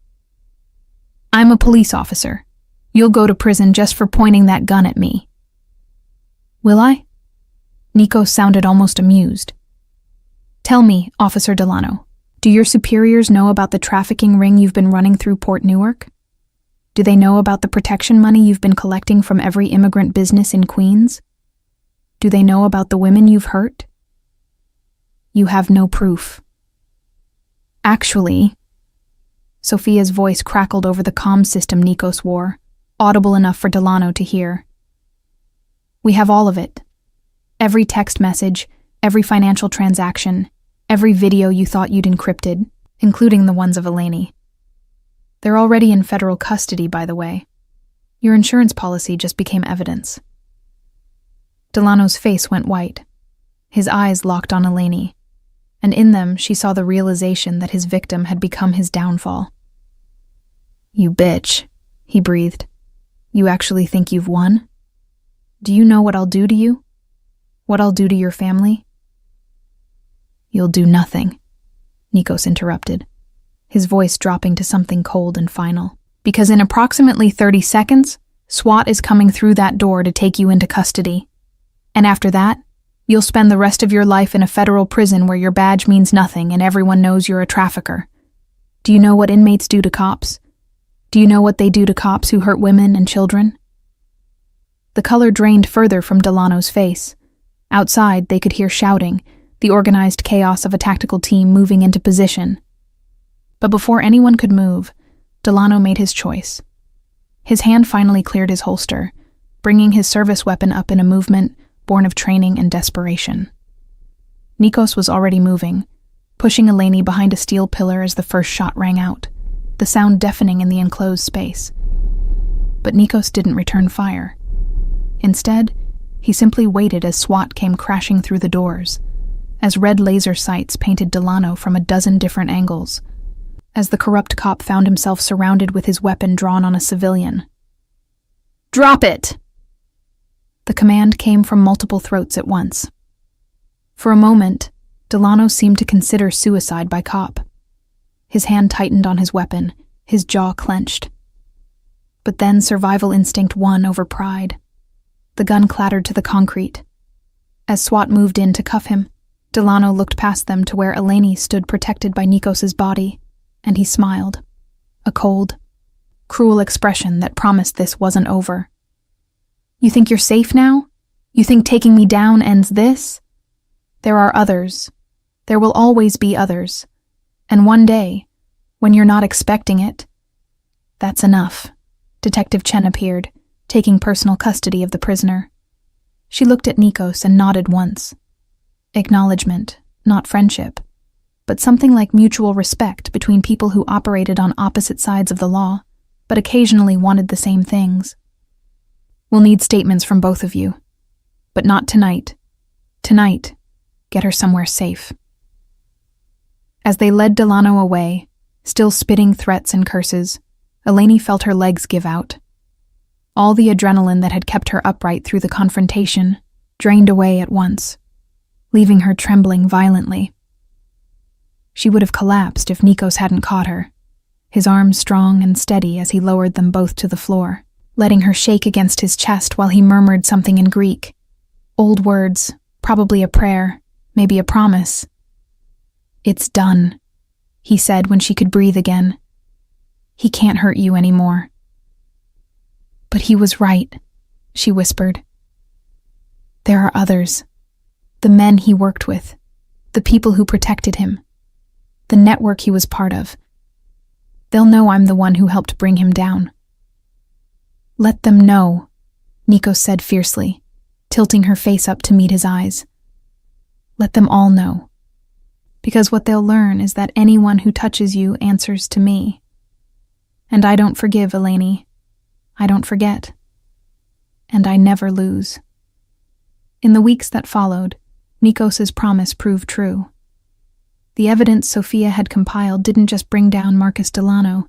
I'm a police officer. You'll go to prison just for pointing that gun at me. Will I? Nikos sounded almost amused. Tell me, Officer Delano, do your superiors know about the trafficking ring you've been running through Port Newark? Do they know about the protection money you've been collecting from every immigrant business in Queens? Do they know about the women you've hurt? You have no proof. Actually, Sophia's voice crackled over the comm system Nikos wore, audible enough for Delano to hear. We have all of it. Every text message, every financial transaction, every video you thought you'd encrypted, including the ones of Eleni. They're already in federal custody, by the way. Your insurance policy just became evidence. Delano's face went white. His eyes locked on Eleni, and in them she saw the realization that his victim had become his downfall. You bitch, he breathed. You actually think you've won? Do you know what I'll do to you? What I'll do to your family? You'll do nothing, Nikos interrupted, his voice dropping to something cold and final. Because in approximately 30 seconds, SWAT is coming through that door to take you into custody. And after that, you'll spend the rest of your life in a federal prison where your badge means nothing and everyone knows you're a trafficker. Do you know what inmates do to cops? Do you know what they do to cops who hurt women and children? The color drained further from Delano's face. Outside, they could hear shouting, the organized chaos of a tactical team moving into position. But before anyone could move, Delano made his choice. His hand finally cleared his holster, bringing his service weapon up in a movement born of training and desperation. Nikos was already moving, pushing Eleni behind a steel pillar as the first shot rang out, the sound deafening in the enclosed space. But Nikos didn't return fire. Instead, he simply waited as SWAT came crashing through the doors, as red laser sights painted Delano from a dozen different angles, as the corrupt cop found himself surrounded with his weapon drawn on a civilian. Drop it! The command came from multiple throats at once. For a moment, Delano seemed to consider suicide by cop. His hand tightened on his weapon, his jaw clenched. But then survival instinct won over pride. The gun clattered to the concrete. As SWAT moved in to cuff him, Delano looked past them to where Eleni stood protected by Nikos's body, and he smiled. A cold, cruel expression that promised this wasn't over. "You think you're safe now? You think taking me down ends this? There are others. There will always be others. And one day, when you're not expecting it..." "That's enough." Detective Chen appeared, taking personal custody of the prisoner. She looked at Nikos and nodded once. Acknowledgement, not friendship, but something like mutual respect between people who operated on opposite sides of the law, but occasionally wanted the same things. "We'll need statements from both of you. But not tonight. Tonight, get her somewhere safe." As they led Delano away, still spitting threats and curses, Eleni felt her legs give out. All the adrenaline that had kept her upright through the confrontation drained away at once, leaving her trembling violently. She would have collapsed if Nikos hadn't caught her, his arms strong and steady as he lowered them both to the floor, letting her shake against his chest while he murmured something in Greek. Old words, probably a prayer, maybe a promise. "It's done," he said when she could breathe again. "He can't hurt you anymore." "But he was right," she whispered. "There are others. The men he worked with, the people who protected him, the network he was part of. They'll know I'm the one who helped bring him down." "Let them know," Nikos said fiercely, tilting her face up to meet his eyes. "Let them all know. Because what they'll learn is that anyone who touches you answers to me. And I don't forgive, Eleni. I don't forget. And I never lose." In the weeks that followed, Nikos's promise proved true. The evidence Sophia had compiled didn't just bring down Marcus Delano.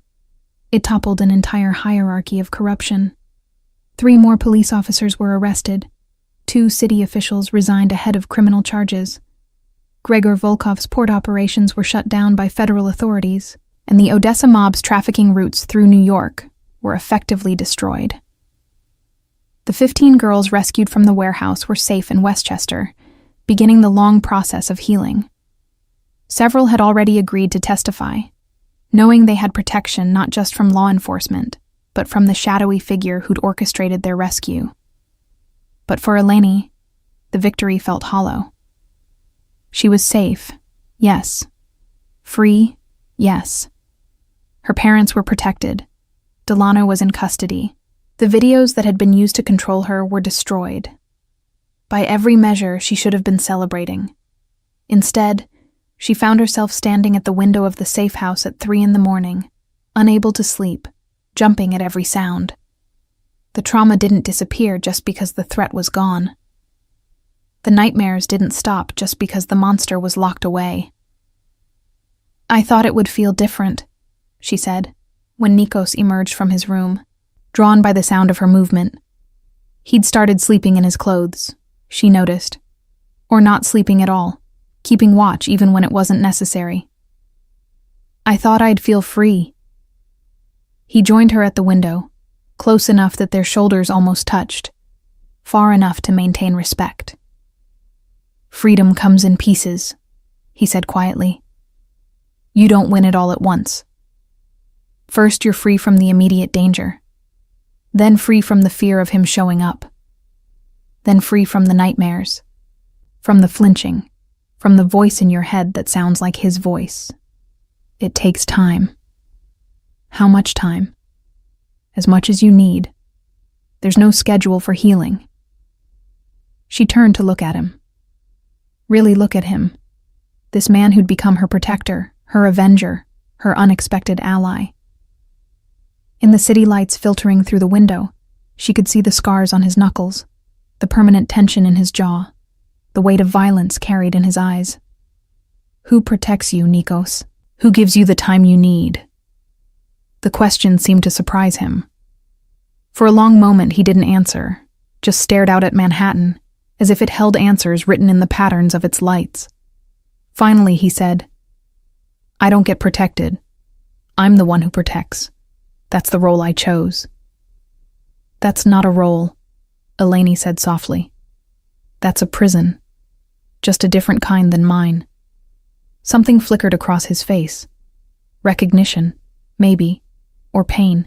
It toppled an entire hierarchy of corruption. 3 more police officers were arrested. 2 city officials resigned ahead of criminal charges. Gregor Volkov's port operations were shut down by federal authorities, and the Odessa mob's trafficking routes through New York were effectively destroyed. The 15 girls rescued from the warehouse were safe in Westchester, beginning the long process of healing. Several had already agreed to testify, knowing they had protection not just from law enforcement, but from the shadowy figure who'd orchestrated their rescue. But for Eleni, the victory felt hollow. She was safe, yes. Free, yes. Her parents were protected. Delano was in custody. The videos that had been used to control her were destroyed. By every measure, she should have been celebrating. Instead, she found herself standing at the window of the safe house at 3 a.m, unable to sleep, jumping at every sound. The trauma didn't disappear just because the threat was gone. The nightmares didn't stop just because the monster was locked away. "I thought it would feel different," she said, when Nikos emerged from his room, drawn by the sound of her movement. He'd started sleeping in his clothes, she noticed, or not sleeping at all, keeping watch even when it wasn't necessary. "I thought I'd feel free." He joined her at the window, close enough that their shoulders almost touched, far enough to maintain respect. "Freedom comes in pieces," he said quietly. "You don't win it all at once. First, you're free from the immediate danger. Then free from the fear of him showing up. Then free from the nightmares, from the flinching, from the voice in your head that sounds like his voice. It takes time." "How much time?" "As much as you need. There's no schedule for healing." She turned to look at him. Really look at him. This man who'd become her protector, her avenger, her unexpected ally. In the city lights filtering through the window, she could see the scars on his knuckles, the permanent tension in his jaw, the weight of violence carried in his eyes. "Who protects you, Nikos? Who gives you the time you need?" The question seemed to surprise him. For a long moment he didn't answer, just stared out at Manhattan, as if it held answers written in the patterns of its lights. Finally, he said, "I don't get protected. I'm the one who protects. That's the role I chose." "That's not a role," Eleni said softly. "That's a prison. Just a different kind than mine." Something flickered across his face. Recognition, maybe, or pain,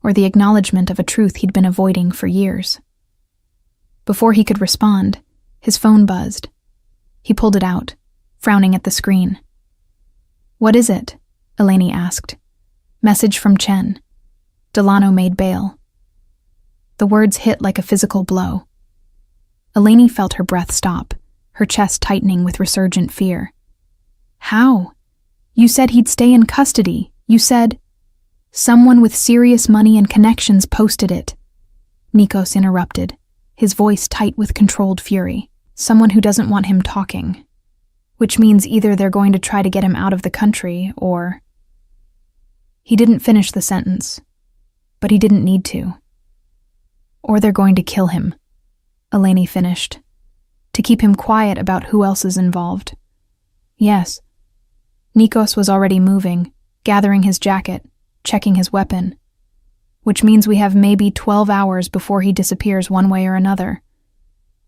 or the acknowledgement of a truth he'd been avoiding for years. Before he could respond, his phone buzzed. He pulled it out, frowning at the screen. "What is it?" Eleni asked. "Message from Chen. Delano made bail." The words hit like a physical blow. Eleni felt her breath stop, her chest tightening with resurgent fear. "How? You said he'd stay in custody. You said—" "Someone with serious money and connections posted it," Nikos interrupted, his voice tight with controlled fury. "Someone who doesn't want him talking. Which means either they're going to try to get him out of the country, or—" He didn't finish the sentence, but he didn't need to. "Or they're going to kill him," Eleni finished, "to keep him quiet about who else is involved." Yes. Nikos was already moving, gathering his jacket, checking his weapon. "Which means we have maybe 12 hours before he disappears one way or another.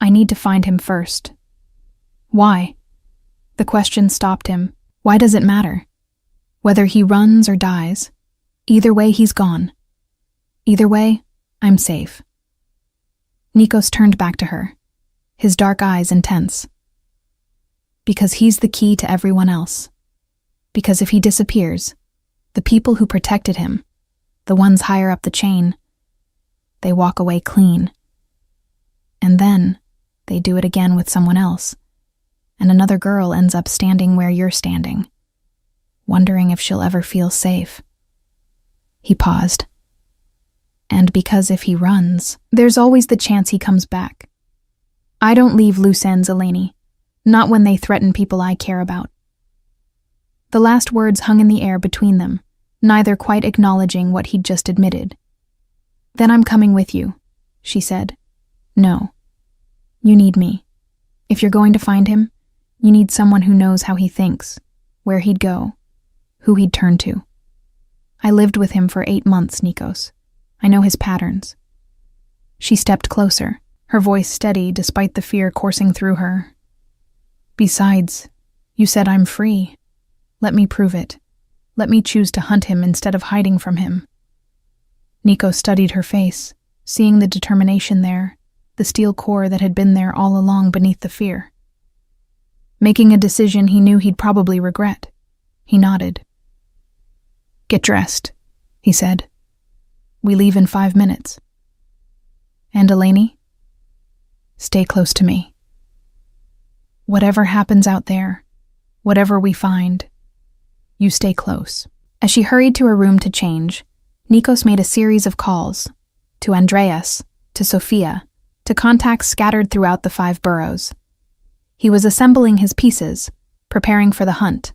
I need to find him first." "Why?" The question stopped him. Why does it matter? Whether he runs or dies, either way he's gone. Either way, I'm safe. Nikos turned back to her, his dark eyes intense. "Because he's the key to everyone else. Because if he disappears, the people who protected him, the ones higher up the chain, they walk away clean. And then they do it again with someone else, and another girl ends up standing where you're standing, wondering if she'll ever feel safe." He paused. "And because if he runs, there's always the chance he comes back. I don't leave loose ends, Eleni, not when they threaten people I care about." The last words hung in the air between them, neither quite acknowledging what he'd just admitted. "Then I'm coming with you," she said. "No. You need me. If you're going to find him, you need someone who knows how he thinks, where he'd go, who he'd turn to. I lived with him for 8 months, Nikos. I know his patterns." She stepped closer, her voice steady despite the fear coursing through her. "Besides, you said I'm free. Let me prove it. Let me choose to hunt him instead of hiding from him." Nikos studied her face, seeing the determination there, the steel core that had been there all along beneath the fear. Making a decision he knew he'd probably regret. He nodded. "Get dressed," he said. "We leave in 5 minutes. And Eleni? Stay close to me. Whatever happens out there, whatever we find, you stay close." As she hurried to her room to change, Nikos made a series of calls, to Andreas, to Sophia, to contacts scattered throughout the 5 boroughs. He was assembling his pieces, preparing for the hunt.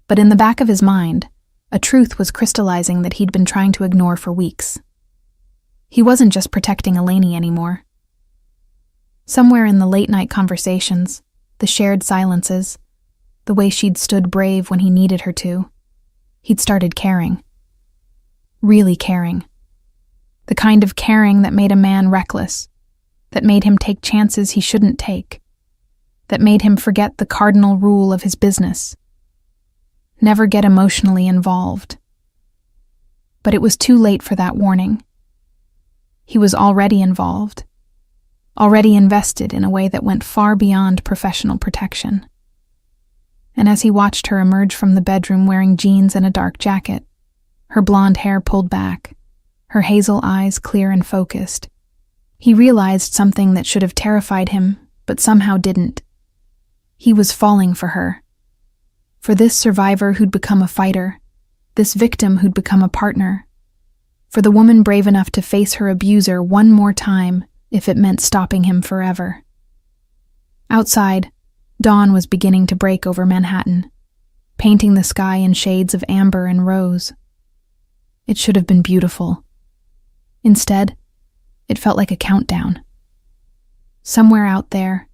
But in the back of his mind, a truth was crystallizing that he'd been trying to ignore for weeks. He wasn't just protecting Eleni anymore. Somewhere in the late-night conversations, the shared silences, the way she'd stood brave when he needed her to, he'd started caring. Really caring. The kind of caring that made a man reckless, that made him take chances he shouldn't take, that made him forget the cardinal rule of his business. Never get emotionally involved. But it was too late for that warning. He was already involved, already invested in a way that went far beyond professional protection. And as he watched her emerge from the bedroom wearing jeans and a dark jacket, her blonde hair pulled back, her hazel eyes clear and focused, he realized something that should have terrified him, but somehow didn't. He was falling for her. For this survivor who'd become a fighter, this victim who'd become a partner, for the woman brave enough to face her abuser one more time if it meant stopping him forever. Outside, dawn was beginning to break over Manhattan, painting the sky in shades of amber and rose. It should have been beautiful. Instead, it felt like a countdown, somewhere out there,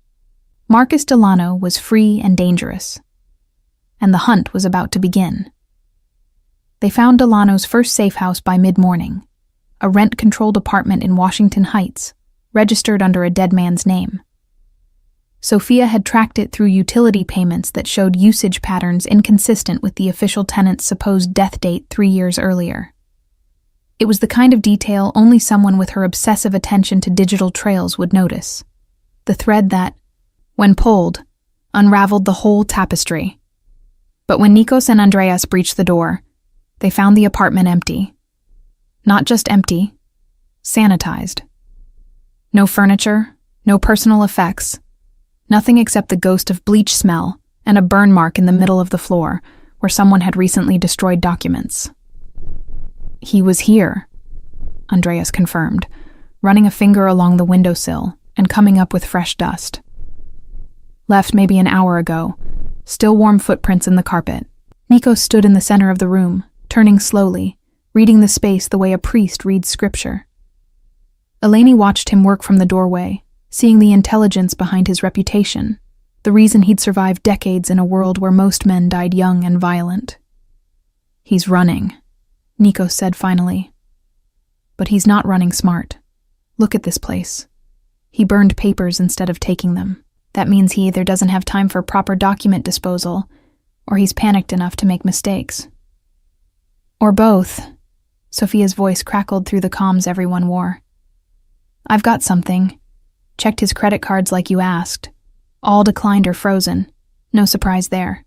Marcus Delano was free and dangerous, and the hunt was about to begin. They found Delano's first safe house by mid-morning, a rent-controlled apartment in Washington Heights, registered under a dead man's name. Sophia had tracked it through utility payments that showed usage patterns inconsistent with the official tenant's supposed death date 3 years earlier. It was the kind of detail only someone with her obsessive attention to digital trails would notice. The thread that, when pulled, unraveled the whole tapestry. But when Nikos and Andreas breached the door, they found the apartment empty. Not just empty, sanitized. No furniture, no personal effects, nothing except the ghost of bleach smell and a burn mark in the middle of the floor where someone had recently destroyed documents. He was here, Andreas confirmed, running a finger along the windowsill and coming up with fresh dust. Left maybe an hour ago, still warm footprints in the carpet. Nikos stood in the center of the room, turning slowly, reading the space the way a priest reads scripture. Eleni watched him work from the doorway, seeing the intelligence behind his reputation, the reason he'd survived decades in a world where most men died young and violent. He's running, Nikos said finally. But he's not running smart. Look at this place. He burned papers instead of taking them. That means he either doesn't have time for proper document disposal, or he's panicked enough to make mistakes. Or both. Sophia's voice crackled through the comms everyone wore. I've got something. Checked his credit cards like you asked. All declined or frozen. No surprise there.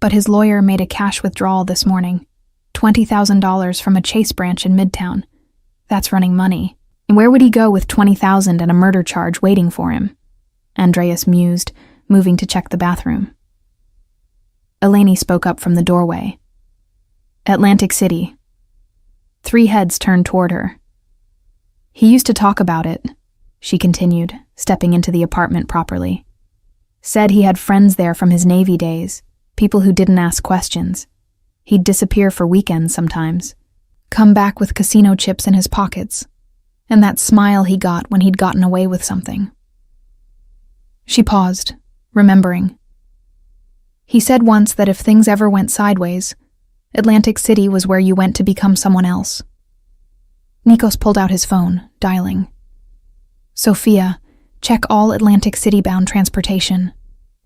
But his lawyer made a cash withdrawal this morning. $20,000 from a Chase branch in Midtown. That's running money. And where would he go with $20,000 and a murder charge waiting for him? Andreas mused, moving to check the bathroom. Eleni spoke up from the doorway. Atlantic City. 3 heads turned toward her. He used to talk about it, she continued, stepping into the apartment properly. Said he had friends there from his Navy days, people who didn't ask questions. He'd disappear for weekends sometimes, come back with casino chips in his pockets, and that smile he got when he'd gotten away with something. She paused, remembering. He said once that if things ever went sideways, Atlantic City was where you went to become someone else. Nikos pulled out his phone, dialing. Sophia, check all Atlantic City-bound transportation.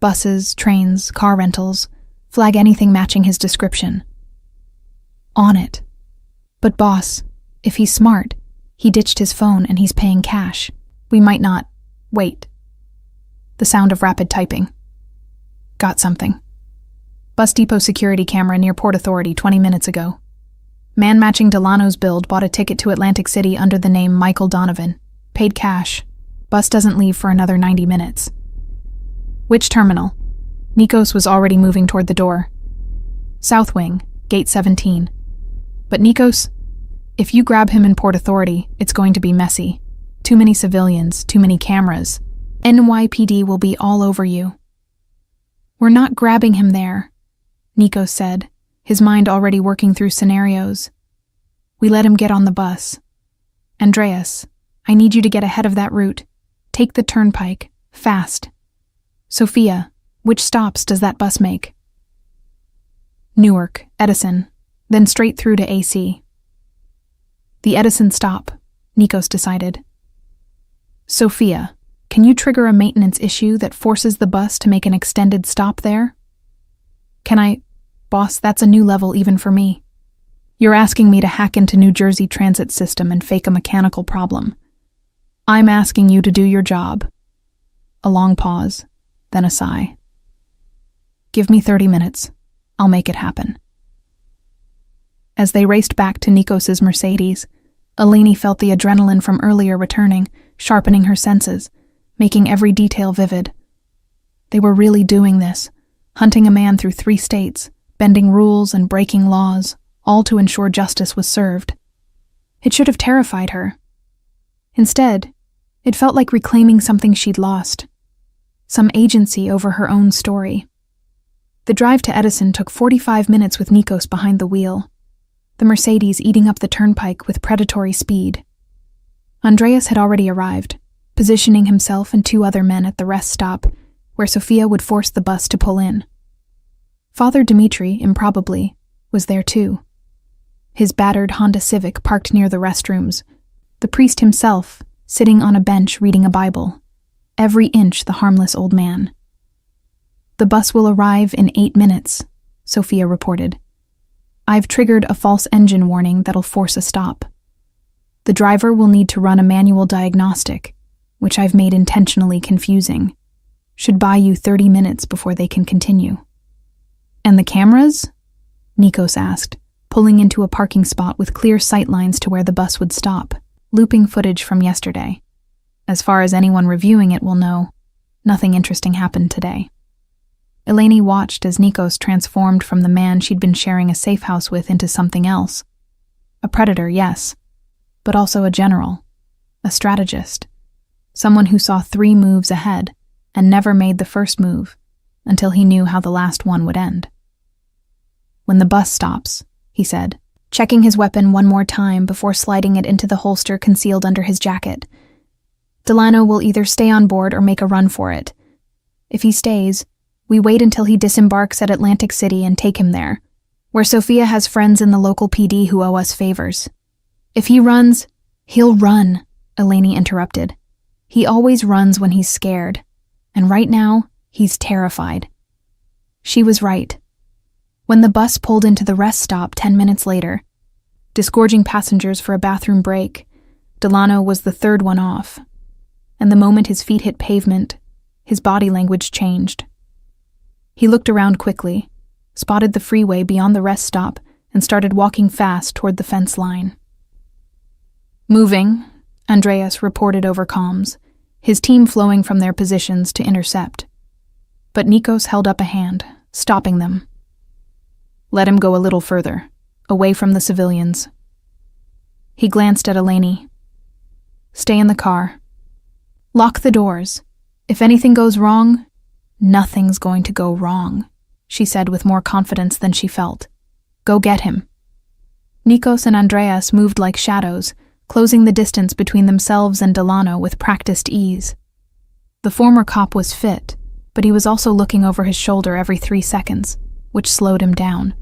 Buses, trains, car rentals. Flag anything matching his description. On it. But boss, if he's smart, he ditched his phone and he's paying cash. We might not. Wait. The sound of rapid typing. Got something. Bus depot security camera near Port Authority 20 minutes ago. Man matching Delano's build bought a ticket to Atlantic City under the name Michael Donovan. Paid cash. Bus doesn't leave for another 90 minutes. Which terminal? Nikos was already moving toward the door. South Wing, Gate 17. But Nikos, if you grab him in Port Authority, it's going to be messy. Too many civilians, too many cameras. NYPD will be all over you. We're not grabbing him there, Nikos said, his mind already working through scenarios. We let him get on the bus. Andreas, I need you to get ahead of that route. Take the turnpike, fast. Sophia, which stops does that bus make? Newark, Edison, then straight through to AC. The Edison stop, Nikos decided. Sophia, can you trigger a maintenance issue that forces the bus to make an extended stop there? Can I? Boss, that's a new level even for me. You're asking me to hack into New Jersey transit system and fake a mechanical problem. I'm asking you to do your job. A long pause, then a sigh. Give me 30 minutes. I'll make it happen. As they raced back to Nikos's Mercedes, Eleni felt the adrenaline from earlier returning, sharpening her senses, making every detail vivid. They were really doing this, hunting a man through 3 states, bending rules and breaking laws, all to ensure justice was served. It should have terrified her. Instead, it felt like reclaiming something she'd lost, some agency over her own story. The drive to Edison took 45 minutes with Nikos behind the wheel, the Mercedes eating up the turnpike with predatory speed. Andreas had already arrived, positioning himself and 2 other men at the rest stop, where Sofia would force the bus to pull in. Father Dimitri, improbably, was there too. His battered Honda Civic parked near the restrooms, the priest himself sitting on a bench reading a Bible, every inch the harmless old man. "The bus will arrive in 8 minutes, Sofia reported. "I've triggered a false engine warning that'll force a stop. The driver will need to run a manual diagnostic, which I've made intentionally confusing. Should buy you 30 minutes before they can continue." "And the cameras?" Nikos asked, pulling into a parking spot with clear sight lines to where the bus would stop, looping footage from yesterday. As far as anyone reviewing it will know, nothing interesting happened today. Eleni watched as Nikos transformed from the man she'd been sharing a safe house with into something else. A predator, yes, but also a general, a strategist, someone who saw 3 moves ahead and never made the first move until he knew how the last one would end. "When the bus stops," he said, checking his weapon one more time before sliding it into the holster concealed under his jacket. "Delano will either stay on board or make a run for it. If he stays, we wait until he disembarks at Atlantic City and take him there, where Sofia has friends in the local PD who owe us favors. If he runs, he'll run," Eleni interrupted. "He always runs when he's scared, and right now, he's terrified." She was right. When the bus pulled into the rest stop 10 minutes later, disgorging passengers for a bathroom break, Delano was the 3rd one off, and the moment his feet hit pavement, his body language changed. He looked around quickly, spotted the freeway beyond the rest stop, and started walking fast toward the fence line. "Moving," Andreas reported over comms, his team flowing from their positions to intercept. But Nikos held up a hand, stopping them. "Let him go a little further, away from the civilians." He glanced at Eleni. "Stay in the car. Lock the doors. If anything goes wrong, nothing's going to go wrong," she said with more confidence than she felt. "Go get him." Nikos and Andreas moved like shadows, closing the distance between themselves and Delano with practiced ease. The former cop was fit, but he was also looking over his shoulder every 3 seconds, which slowed him down.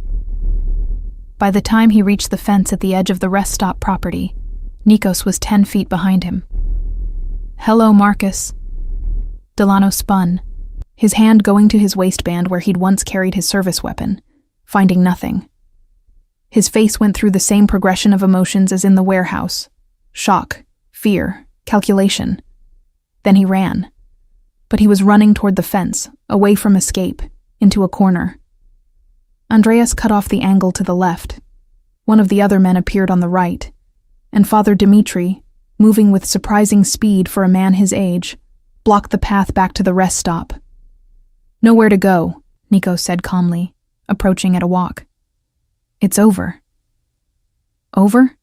By the time he reached the fence at the edge of the rest stop property, Nikos was 10 feet behind him. "Hello, Marcus." Delano spun, his hand going to his waistband where he'd once carried his service weapon, finding nothing. His face went through the same progression of emotions as in the warehouse: shock, fear, calculation. Then he ran. But he was running toward the fence, away from escape, into a corner. Andreas cut off the angle to the left. One of the other men appeared on the right, and Father Dimitri, moving with surprising speed for a man his age, blocked the path back to the rest stop. "Nowhere to go," Nikos said calmly, approaching at a walk. "It's over." "Over?"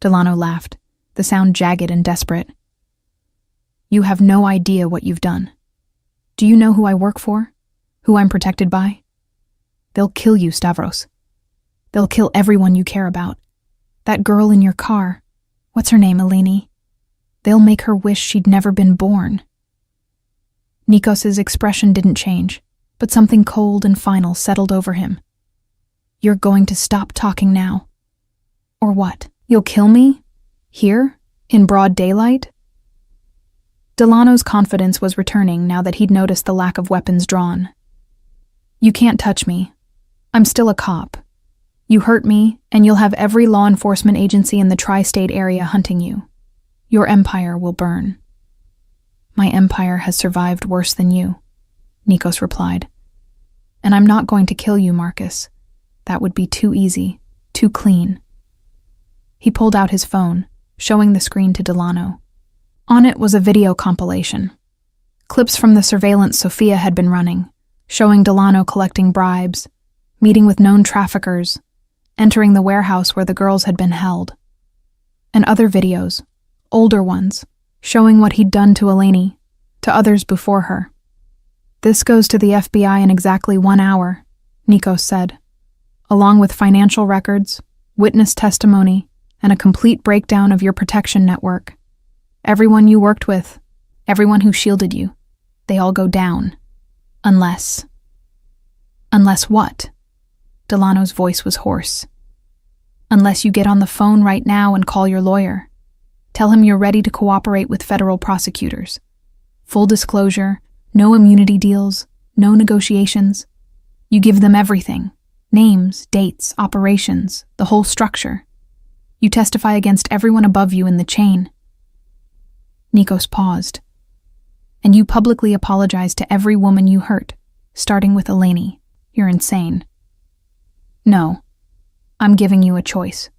Delano laughed, the sound jagged and desperate. "You have no idea what you've done. Do you know who I work for? Who I'm protected by? They'll kill you, Stavros. They'll kill everyone you care about. That girl in your car, what's her name, Eleni? They'll make her wish she'd never been born." Nikos's expression didn't change, but something cold and final settled over him. "You're going to stop talking now. Or what? You'll kill me? Here? In broad daylight?" Delano's confidence was returning now that he'd noticed the lack of weapons drawn. "You can't touch me. I'm still a cop. You hurt me, and you'll have every law enforcement agency in the tri-state area hunting you. Your empire will burn." "My empire has survived worse than you," Nikos replied. "And I'm not going to kill you, Marcus. That would be too easy, too clean." He pulled out his phone, showing the screen to Delano. On it was a video compilation. Clips from the surveillance Sofia had been running, showing Delano collecting bribes, meeting with known traffickers, entering the warehouse where the girls had been held. And other videos, older ones, showing what he'd done to Eleni, to others before her. "This goes to the FBI in exactly 1 hour," Nikos said, "along with financial records, witness testimony, and a complete breakdown of your protection network. Everyone you worked with, Everyone who shielded you. They all go down. Unless what? Delano's voice was hoarse. Unless you get on the phone right now and call your lawyer. Tell him you're ready to cooperate with federal prosecutors. Full disclosure, no immunity deals, no negotiations. You give them everything. Names, dates, operations, the whole structure. You testify against everyone above you in the chain. Nikos paused. And you publicly apologize to every woman you hurt, starting with Eleni. You're insane. No. I'm giving you a choice.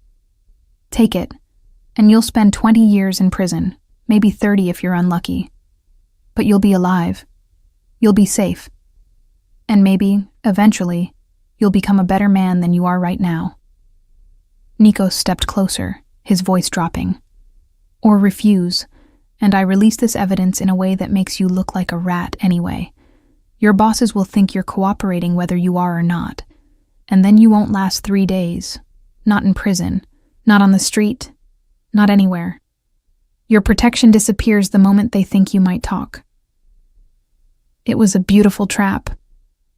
Take it, and you'll spend 20 years in prison, maybe 30 if you're unlucky. But you'll be alive. You'll be safe. And maybe, eventually, you'll become a better man than you are right now. Nikos stepped closer, his voice dropping. Or refuse, and I release this evidence in a way that makes you look like a rat anyway. Your bosses will think you're cooperating whether you are or not. And then you won't last 3 days. Not in prison. Not on the street. Not anywhere. Your protection disappears the moment they think you might talk. It was a beautiful trap,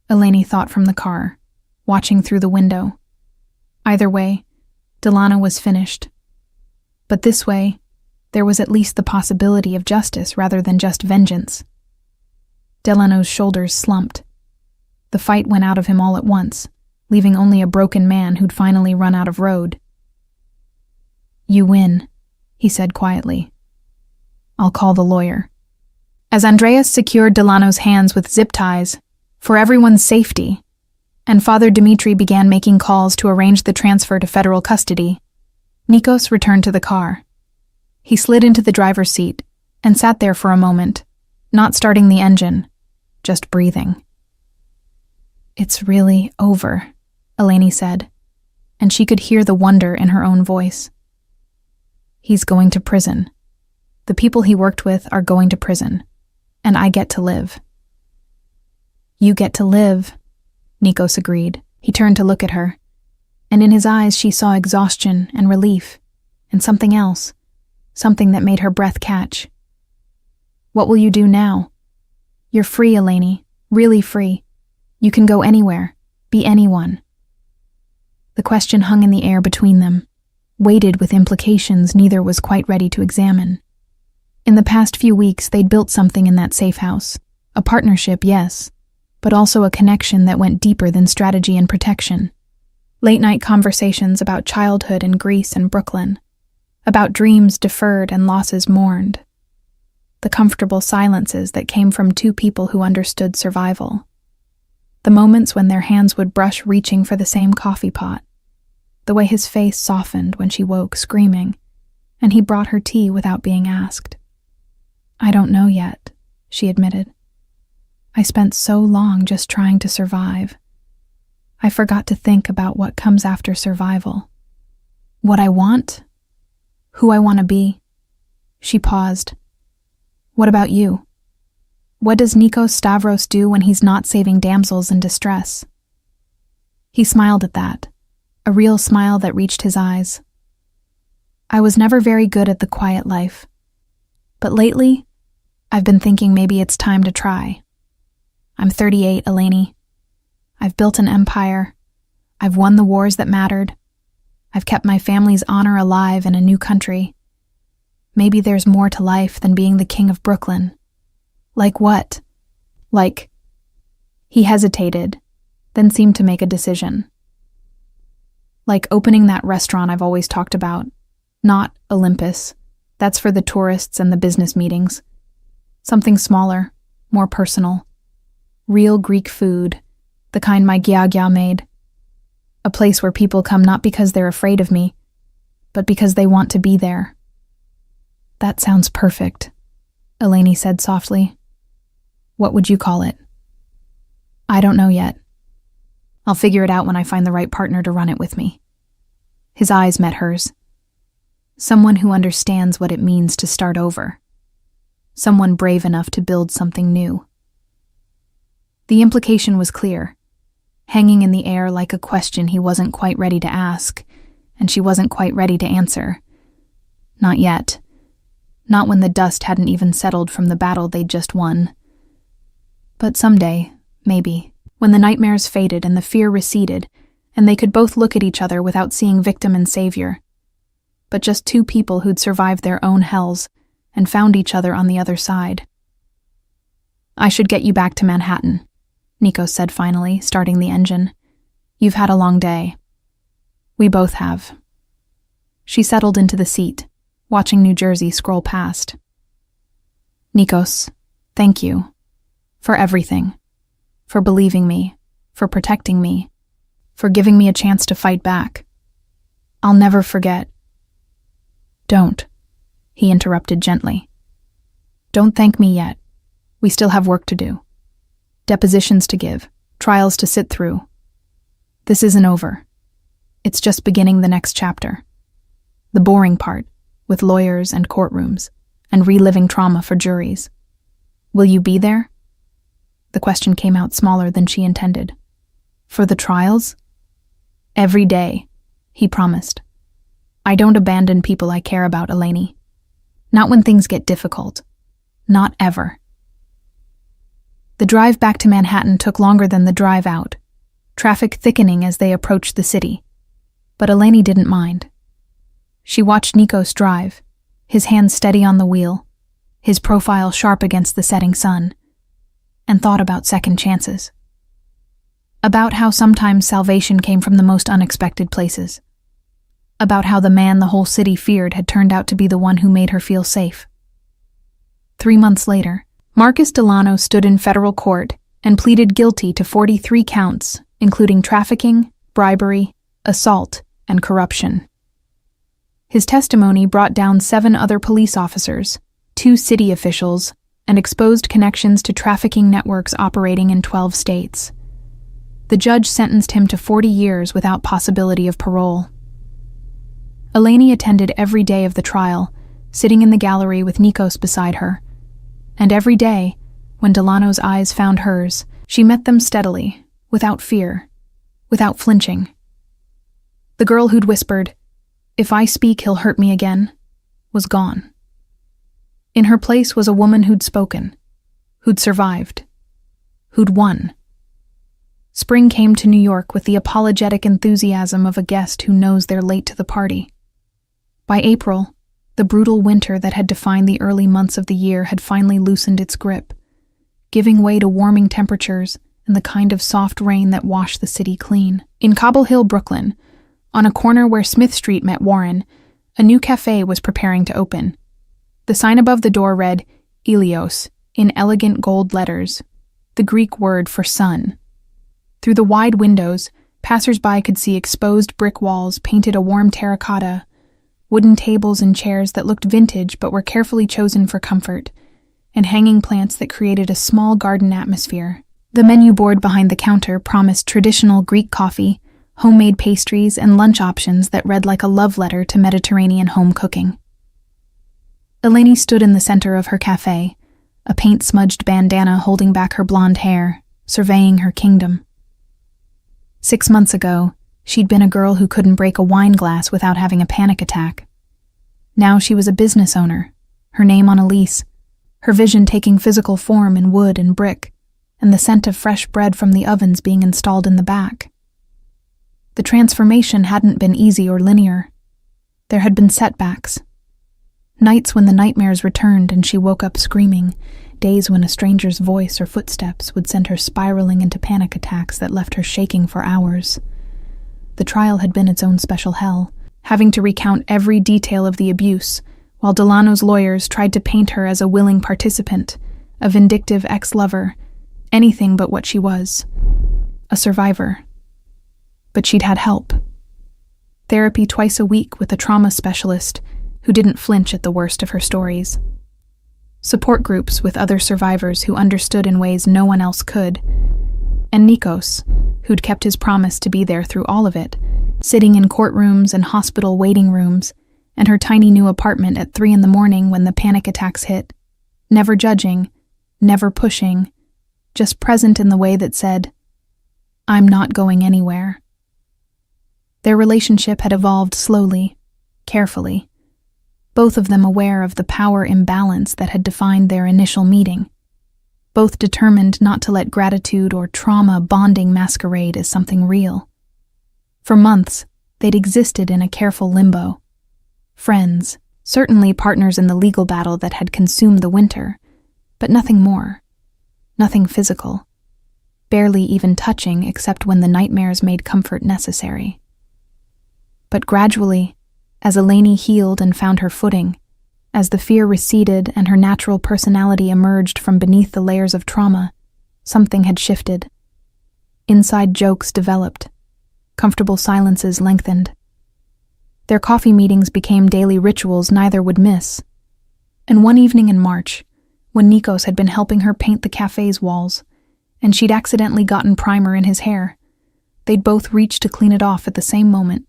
Eleni thought from the car, watching through the window. Either way, Delano was finished. But this way, there was at least the possibility of justice rather than just vengeance. Delano's shoulders slumped. The fight went out of him all at once, leaving only a broken man who'd finally run out of road. You win, he said quietly. I'll call the lawyer. As Andreas secured Delano's hands with zip ties, for everyone's safety, and Father Dimitri began making calls to arrange the transfer to federal custody, Nikos returned to the car. He slid into the driver's seat and sat there for a moment, not starting the engine, just breathing. It's really over, Eleni said, and she could hear the wonder in her own voice. He's going to prison. The people he worked with are going to prison, and I get to live. You get to live, Nikos agreed. He turned to look at her, and in his eyes she saw exhaustion and relief, and something else, something that made her breath catch. What will you do now? You're free, Eleni, really free. You can go anywhere, be anyone. The question hung in the air between them, weighted with implications neither was quite ready to examine. In the past few weeks, they'd built something in that safe house. A partnership, yes, but also a connection that went deeper than strategy and protection. Late-night conversations about childhood in Greece and Brooklyn, about dreams deferred and losses mourned. The comfortable silences that came from two people who understood survival. The moments when their hands would brush reaching for the same coffee pot. The way his face softened when she woke screaming, and he brought her tea without being asked. I don't know yet, she admitted. I spent so long just trying to survive. I forgot to think about what comes after survival. What I want? Who I want to be? She paused. What about you? What does Nikos Stavros do when he's not saving damsels in distress? He smiled at that, a real smile that reached his eyes. I was never very good at the quiet life, but lately, I've been thinking maybe it's time to try. I'm 38, Eleni. I've built an empire. I've won the wars that mattered. I've kept my family's honor alive in a new country. Maybe there's more to life than being the king of Brooklyn. Like what? Like... He hesitated, then seemed to make a decision. Like opening that restaurant I've always talked about. Not Olympus. That's for the tourists and the business meetings. Something smaller, more personal. Real Greek food, the kind my Gyagya made. A place where people come not because they're afraid of me, but because they want to be there. That sounds perfect, Eleni said softly. What would you call it? I don't know yet. I'll figure it out when I find the right partner to run it with me. His eyes met hers. Someone who understands what it means to start over. Someone brave enough to build something new. The implication was clear, hanging in the air like a question he wasn't quite ready to ask, and she wasn't quite ready to answer. Not yet. Not when the dust hadn't even settled from the battle they'd just won. But someday, maybe, when the nightmares faded and the fear receded, and they could both look at each other without seeing victim and savior, but just two people who'd survived their own hells and found each other on the other side. "I should get you back to Manhattan," Nikos said finally, starting the engine. "You've had a long day." "We both have." She settled into the seat, watching New Jersey scroll past. "Nikos, thank you. For everything. For believing me. For protecting me. For giving me a chance to fight back. I'll never forget." "Don't," he interrupted gently. "Don't thank me yet. We still have work to do. Depositions to give, trials to sit through. This isn't over. It's just beginning the next chapter. The boring part, with lawyers and courtrooms, and reliving trauma for juries. Will you be there?" The question came out smaller than she intended. "For the trials?" "Every day," he promised. "I don't abandon people I care about, Eleni. Not when things get difficult. Not ever." The drive back to Manhattan took longer than the drive out, traffic thickening as they approached the city. But Eleni didn't mind. She watched Nikos drive, his hands steady on the wheel, his profile sharp against the setting sun, and thought about second chances. About how sometimes salvation came from the most unexpected places. About how the man the whole city feared had turned out to be the one who made her feel safe. 3 months later, Marcus Delano stood in federal court and pleaded guilty to 43 counts, including trafficking, bribery, assault, and corruption. His testimony brought down 7 other police officers, 2 city officials, and exposed connections to trafficking networks operating in 12 states. The judge sentenced him to 40 years without possibility of parole. Eleni attended every day of the trial, sitting in the gallery with Nikos beside her. And every day, when Delano's eyes found hers, she met them steadily, without fear, without flinching. The girl who'd whispered, "If I speak, he'll hurt me again," was gone. In her place was a woman who'd spoken, who'd survived, who'd won. Spring came to New York with the apologetic enthusiasm of a guest who knows they're late to the party. By April, the brutal winter that had defined the early months of the year had finally loosened its grip, giving way to warming temperatures and the kind of soft rain that washed the city clean. In Cobble Hill, Brooklyn, on a corner where Smith Street met Warren, a new cafe was preparing to open. The sign above the door read, Ilios, in elegant gold letters, the Greek word for sun. Through the wide windows, passers-by could see exposed brick walls painted a warm terracotta, wooden tables and chairs that looked vintage but were carefully chosen for comfort, and hanging plants that created a small garden atmosphere. The menu board behind the counter promised traditional Greek coffee, homemade pastries, and lunch options that read like a love letter to Mediterranean home cooking. Eleni stood in the center of her cafe, a paint-smudged bandana holding back her blonde hair, surveying her kingdom. 6 months ago, she'd been a girl who couldn't break a wine glass without having a panic attack. Now she was a business owner, her name on a lease, her vision taking physical form in wood and brick, and the scent of fresh bread from the ovens being installed in the back. The transformation hadn't been easy or linear. There had been setbacks. Nights when the nightmares returned and she woke up screaming, days when a stranger's voice or footsteps would send her spiraling into panic attacks that left her shaking for hours. The trial had been its own special hell, having to recount every detail of the abuse, while Delano's lawyers tried to paint her as a willing participant, a vindictive ex-lover, anything but what she was, a survivor. But she'd had help. Therapy twice a week with a trauma specialist who didn't flinch at the worst of her stories. Support groups with other survivors who understood in ways no one else could. And Nikos, who'd kept his promise to be there through all of it, sitting in courtrooms and hospital waiting rooms, and her tiny new apartment at 3 a.m. when the panic attacks hit, never judging, never pushing, just present in the way that said, "I'm not going anywhere." Their relationship had evolved slowly, carefully. both of them aware of the power imbalance that had defined their initial meeting, both determined not to let gratitude or trauma bonding masquerade as something real. For months, they'd existed in a careful limbo. Friends, certainly partners in the legal battle that had consumed the winter, but nothing more. Nothing physical. Barely even touching except when the nightmares made comfort necessary. But gradually, as Eleni healed and found her footing, as the fear receded and her natural personality emerged from beneath the layers of trauma, something had shifted. Inside jokes developed. Comfortable silences lengthened. Their coffee meetings became daily rituals neither would miss. And one evening in March, when Nikos had been helping her paint the cafe's walls, and she'd accidentally gotten primer in his hair, they'd both reached to clean it off at the same moment,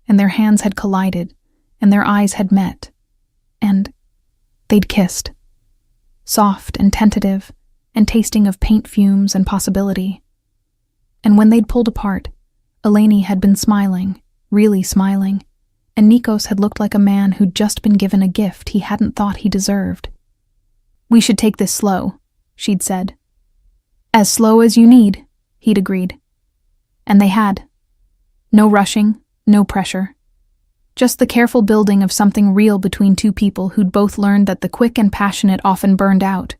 and their hands had collided, and their eyes had met. And they'd kissed. Soft and tentative, and tasting of paint fumes and possibility. And when they'd pulled apart, Eleni had been smiling, really smiling, and Nikos had looked like a man who'd just been given a gift he hadn't thought he deserved. "We should take this slow," she'd said. "As slow as you need," he'd agreed. And they had. No rushing, no pressure. Just the careful building of something real between two people who'd both learned that the quick and passionate often burned out,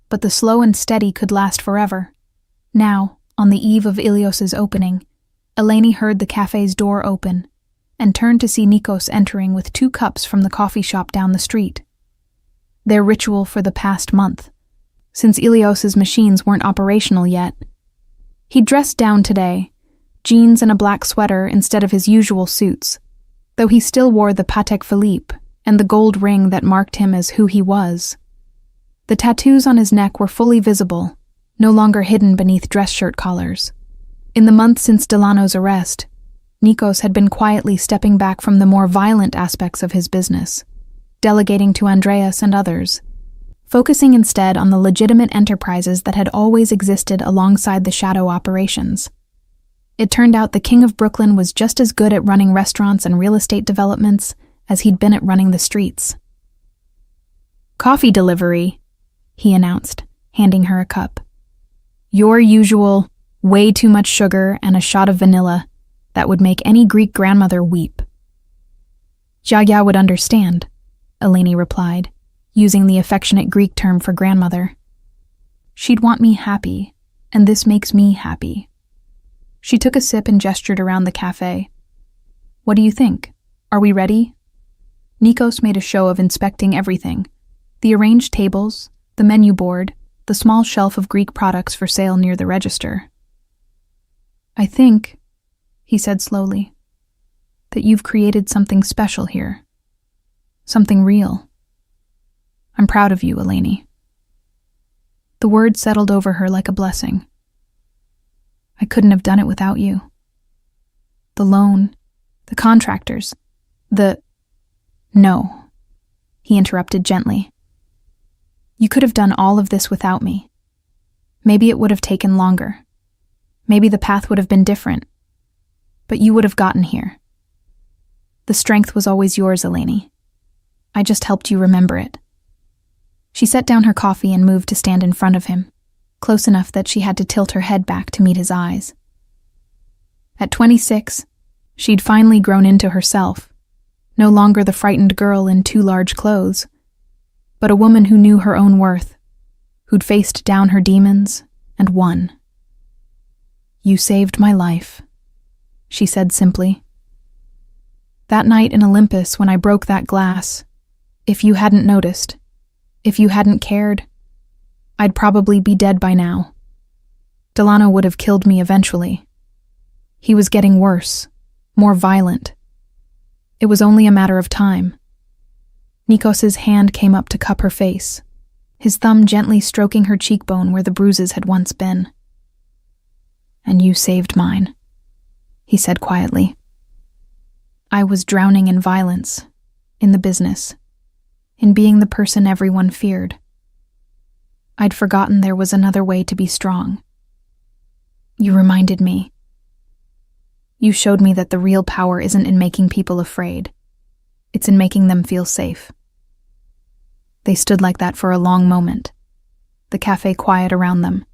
but the slow and steady could last forever. Now, on the eve of Ilios's opening, Eleni heard the cafe's door open and turned to see Nikos entering with 2 cups from the coffee shop down the street. Their ritual for the past month, since Ilios's machines weren't operational yet. He'd dressed down today, jeans and a black sweater instead of his usual suits, though he still wore the Patek Philippe and the gold ring that marked him as who he was. The tattoos on his neck were fully visible, no longer hidden beneath dress shirt collars. In the months since Delano's arrest, Nikos had been quietly stepping back from the more violent aspects of his business, delegating to Andreas and others, focusing instead on the legitimate enterprises that had always existed alongside the shadow operations. It turned out the King of Brooklyn was just as good at running restaurants and real estate developments as he'd been at running the streets. "Coffee delivery," he announced, handing her a cup. "Your usual, way too much sugar and a shot of vanilla that would make any Greek grandmother weep." "Yaya would understand," Eleni replied, using the affectionate Greek term for grandmother. "She'd want me happy, and this makes me happy." She took a sip and gestured around the cafe. "What do you think? Are we ready?" Nikos made a show of inspecting everything. The arranged tables, the menu board, the small shelf of Greek products for sale near the register. "I think," he said slowly, "that you've created something special here. Something real. I'm proud of you, Eleni." The word settled over her like a blessing. "I couldn't have done it without you. The loan, the contractors, No," he interrupted gently. "You could have done all of this without me. Maybe it would have taken longer. Maybe the path would have been different. But you would have gotten here. The strength was always yours, Eleni. I just helped you remember it." She set down her coffee and moved to stand in front of him, close enough that she had to tilt her head back to meet his eyes. At 26, she'd finally grown into herself, no longer the frightened girl in too large clothes, but a woman who knew her own worth, who'd faced down her demons and won. "You saved my life," she said simply. "That night in Olympus when I broke that glass, if you hadn't noticed, if you hadn't cared, I'd probably be dead by now. Delano would have killed me eventually. He was getting worse, more violent. It was only a matter of time." Nikos's hand came up to cup her face, his thumb gently stroking her cheekbone where the bruises had once been. "And you saved mine," he said quietly. "I was drowning in violence, in the business, in being the person everyone feared. I'd forgotten there was another way to be strong. You reminded me. You showed me that the real power isn't in making people afraid. It's in making them feel safe. They stood like that for a long moment, the cafe quiet around them,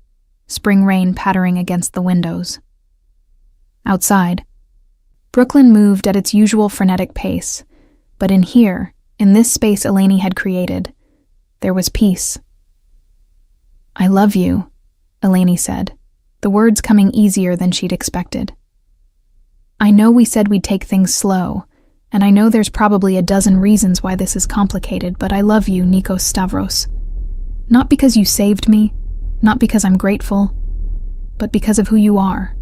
spring rain pattering against the windows. Outside, Brooklyn moved at its usual frenetic pace, but in here, in this space Eleni had created, there was peace. "I love you," Eleni said, the words coming easier than she'd expected. "I know we said we'd take things slow, and I know there's probably a dozen reasons why this is complicated, but I love you, Nikos Stavros. Not because you saved me, not because I'm grateful, but because of who you are.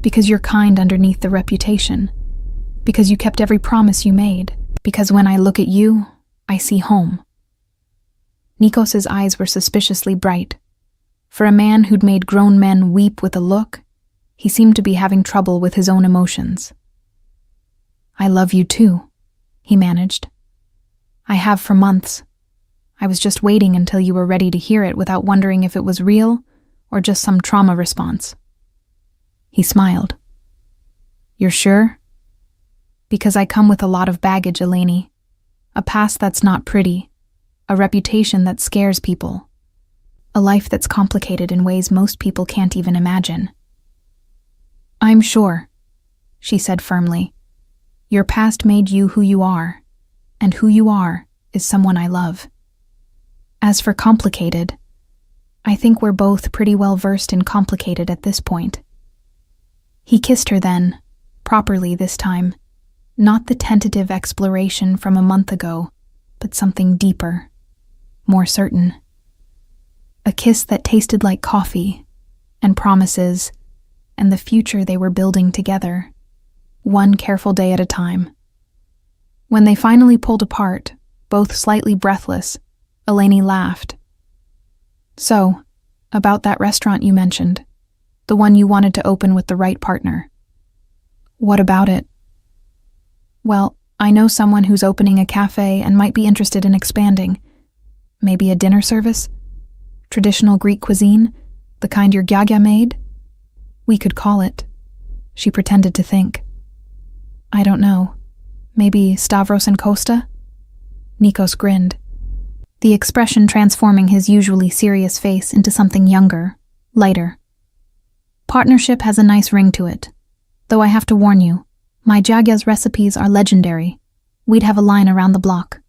Because you're kind underneath the reputation. Because you kept every promise you made. Because when I look at you, I see home." Nikos's eyes were suspiciously bright. For a man who'd made grown men weep with a look, he seemed to be having trouble with his own emotions. "I love you too," he managed. "I have for months. I was just waiting until you were ready to hear it without wondering if it was real or just some trauma response." He smiled. "You're sure?" "Because I come with a lot of baggage, Eleni. A past that's not pretty. A reputation that scares people. A life that's complicated in ways most people can't even imagine." "I'm sure," she said firmly. "Your past made you who you are, and who you are is someone I love. As for complicated, I think we're both pretty well versed in complicated at this point." He kissed her then, properly this time, not the tentative exploration from a month ago, but something deeper, more certain. A kiss that tasted like coffee, and promises, and the future they were building together, one careful day at a time. When they finally pulled apart, both slightly breathless, Eleni laughed. "So, about that restaurant you mentioned, the one you wanted to open with the right partner. What about it?" "Well, I know someone who's opening a cafe and might be interested in expanding. Maybe a dinner service? Traditional Greek cuisine, the kind your gyagya made? We could call it." She pretended to think. "I don't know. Maybe Stavros and Costa?" Nikos grinned, the expression transforming his usually serious face into something younger, lighter. "Partnership has a nice ring to it. Though I have to warn you, my gyagya's recipes are legendary. We'd have a line around the block."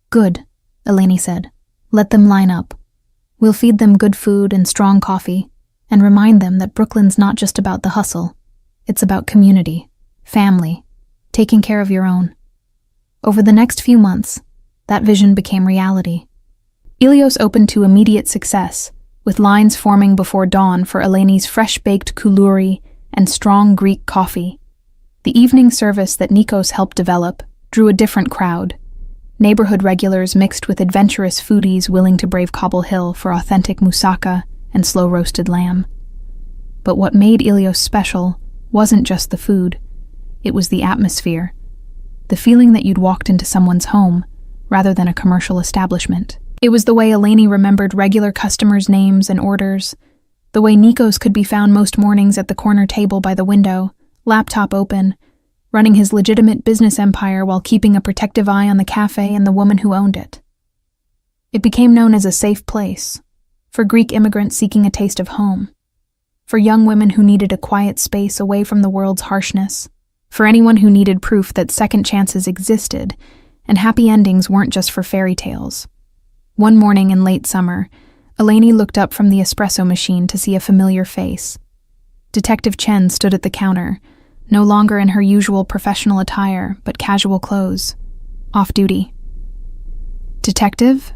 "Good," Eleni said. "Let them line up. We'll feed them good food and strong coffee, and remind them that Brooklyn's not just about the hustle. It's about community, family, taking care of your own." Over the next few months, that vision became reality. Ilios opened to immediate success, with lines forming before dawn for Eleni's fresh-baked koulouri and strong Greek coffee. The evening service that Nikos helped develop drew a different crowd, neighborhood regulars mixed with adventurous foodies willing to brave Cobble Hill for authentic moussaka and slow-roasted lamb. But what made Ilios special wasn't just the food, it was the atmosphere, the feeling that you'd walked into someone's home rather than a commercial establishment. It was the way Eleni remembered regular customers' names and orders, the way Nikos could be found most mornings at the corner table by the window, laptop open, running his legitimate business empire while keeping a protective eye on the cafe and the woman who owned it. It became known as a safe place, for Greek immigrants seeking a taste of home, for young women who needed a quiet space away from the world's harshness, for anyone who needed proof that second chances existed and happy endings weren't just for fairy tales. One morning in late summer, Eleni looked up from the espresso machine to see a familiar face. Detective Chen stood at the counter, no longer in her usual professional attire, but casual clothes, off duty. "Detective?"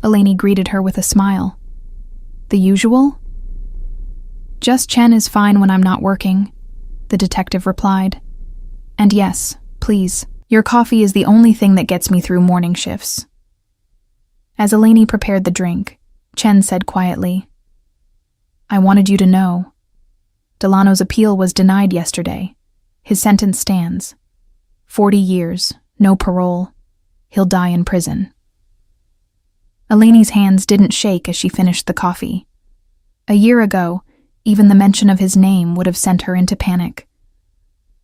Eleni greeted her with a smile. "The usual?" "Just Chen is fine when I'm not working," the detective replied. "And yes, please, your coffee is the only thing that gets me through morning shifts." As Eleni prepared the drink, Chen said quietly, "I wanted you to know. Delano's appeal was denied yesterday. His sentence stands. 40 years, no parole. He'll die in prison." Eleni's hands didn't shake as she finished the coffee. A year ago, even the mention of his name would have sent her into panic.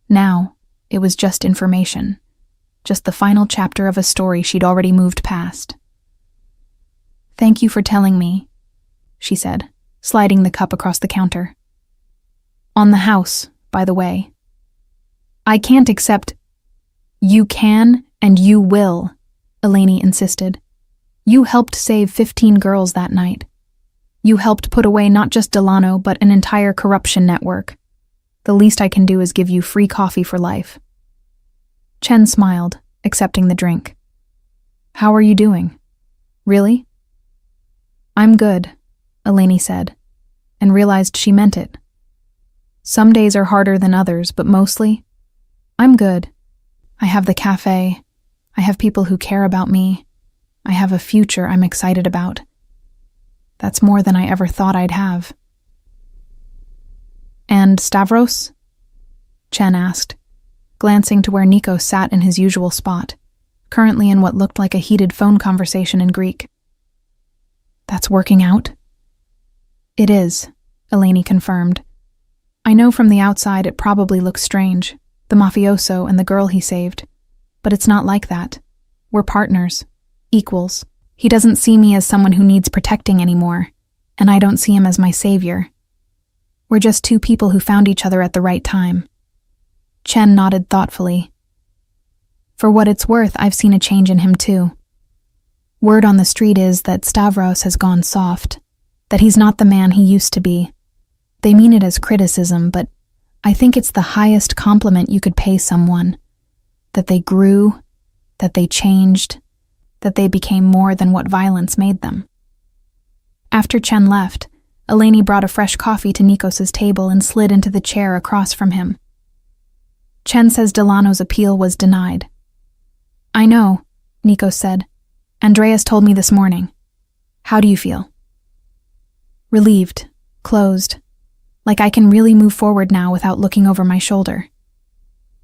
Now, it was just information. just the final chapter of a story she'd already moved past. "Thank you for telling me," she said, sliding the cup across the counter. "On the house, by the way. I can't accept—" "You can and you will," Eleni insisted. "You helped save 15 girls that night. You helped put away not just Delano, but an entire corruption network. The least I can do is give you free coffee for life." Chen smiled, accepting the drink. "How are you doing? Really?" "I'm good," Eleni said, and realized she meant it. "Some days are harder than others, but mostly, I'm good. I have the cafe. I have people who care about me. I have a future I'm excited about. That's more than I ever thought I'd have." "And Stavros?" Chen asked, glancing to where Nikos sat in his usual spot, currently in what looked like a heated phone conversation in Greek. "That's working out?" "It is," Eleni confirmed. "I know from the outside it probably looks strange, the mafioso and the girl he saved, but it's not like that. We're partners, equals. He doesn't see me as someone who needs protecting anymore, and I don't see him as my savior. We're just two people who found each other at the right time." Chen nodded thoughtfully. "For what it's worth, I've seen a change in him too. Word on the street is that Stavros has gone soft, that he's not the man he used to be. They mean it as criticism, but I think it's the highest compliment you could pay someone. That they grew, that they changed, that they became more than what violence made them." After Chen left, Eleni brought a fresh coffee to Nikos's table and slid into the chair across from him. "Chen says Delano's appeal was denied." "I know," Nikos said. "Andreas told me this morning. How do you feel?" "Relieved, closed, like I can really move forward now without looking over my shoulder."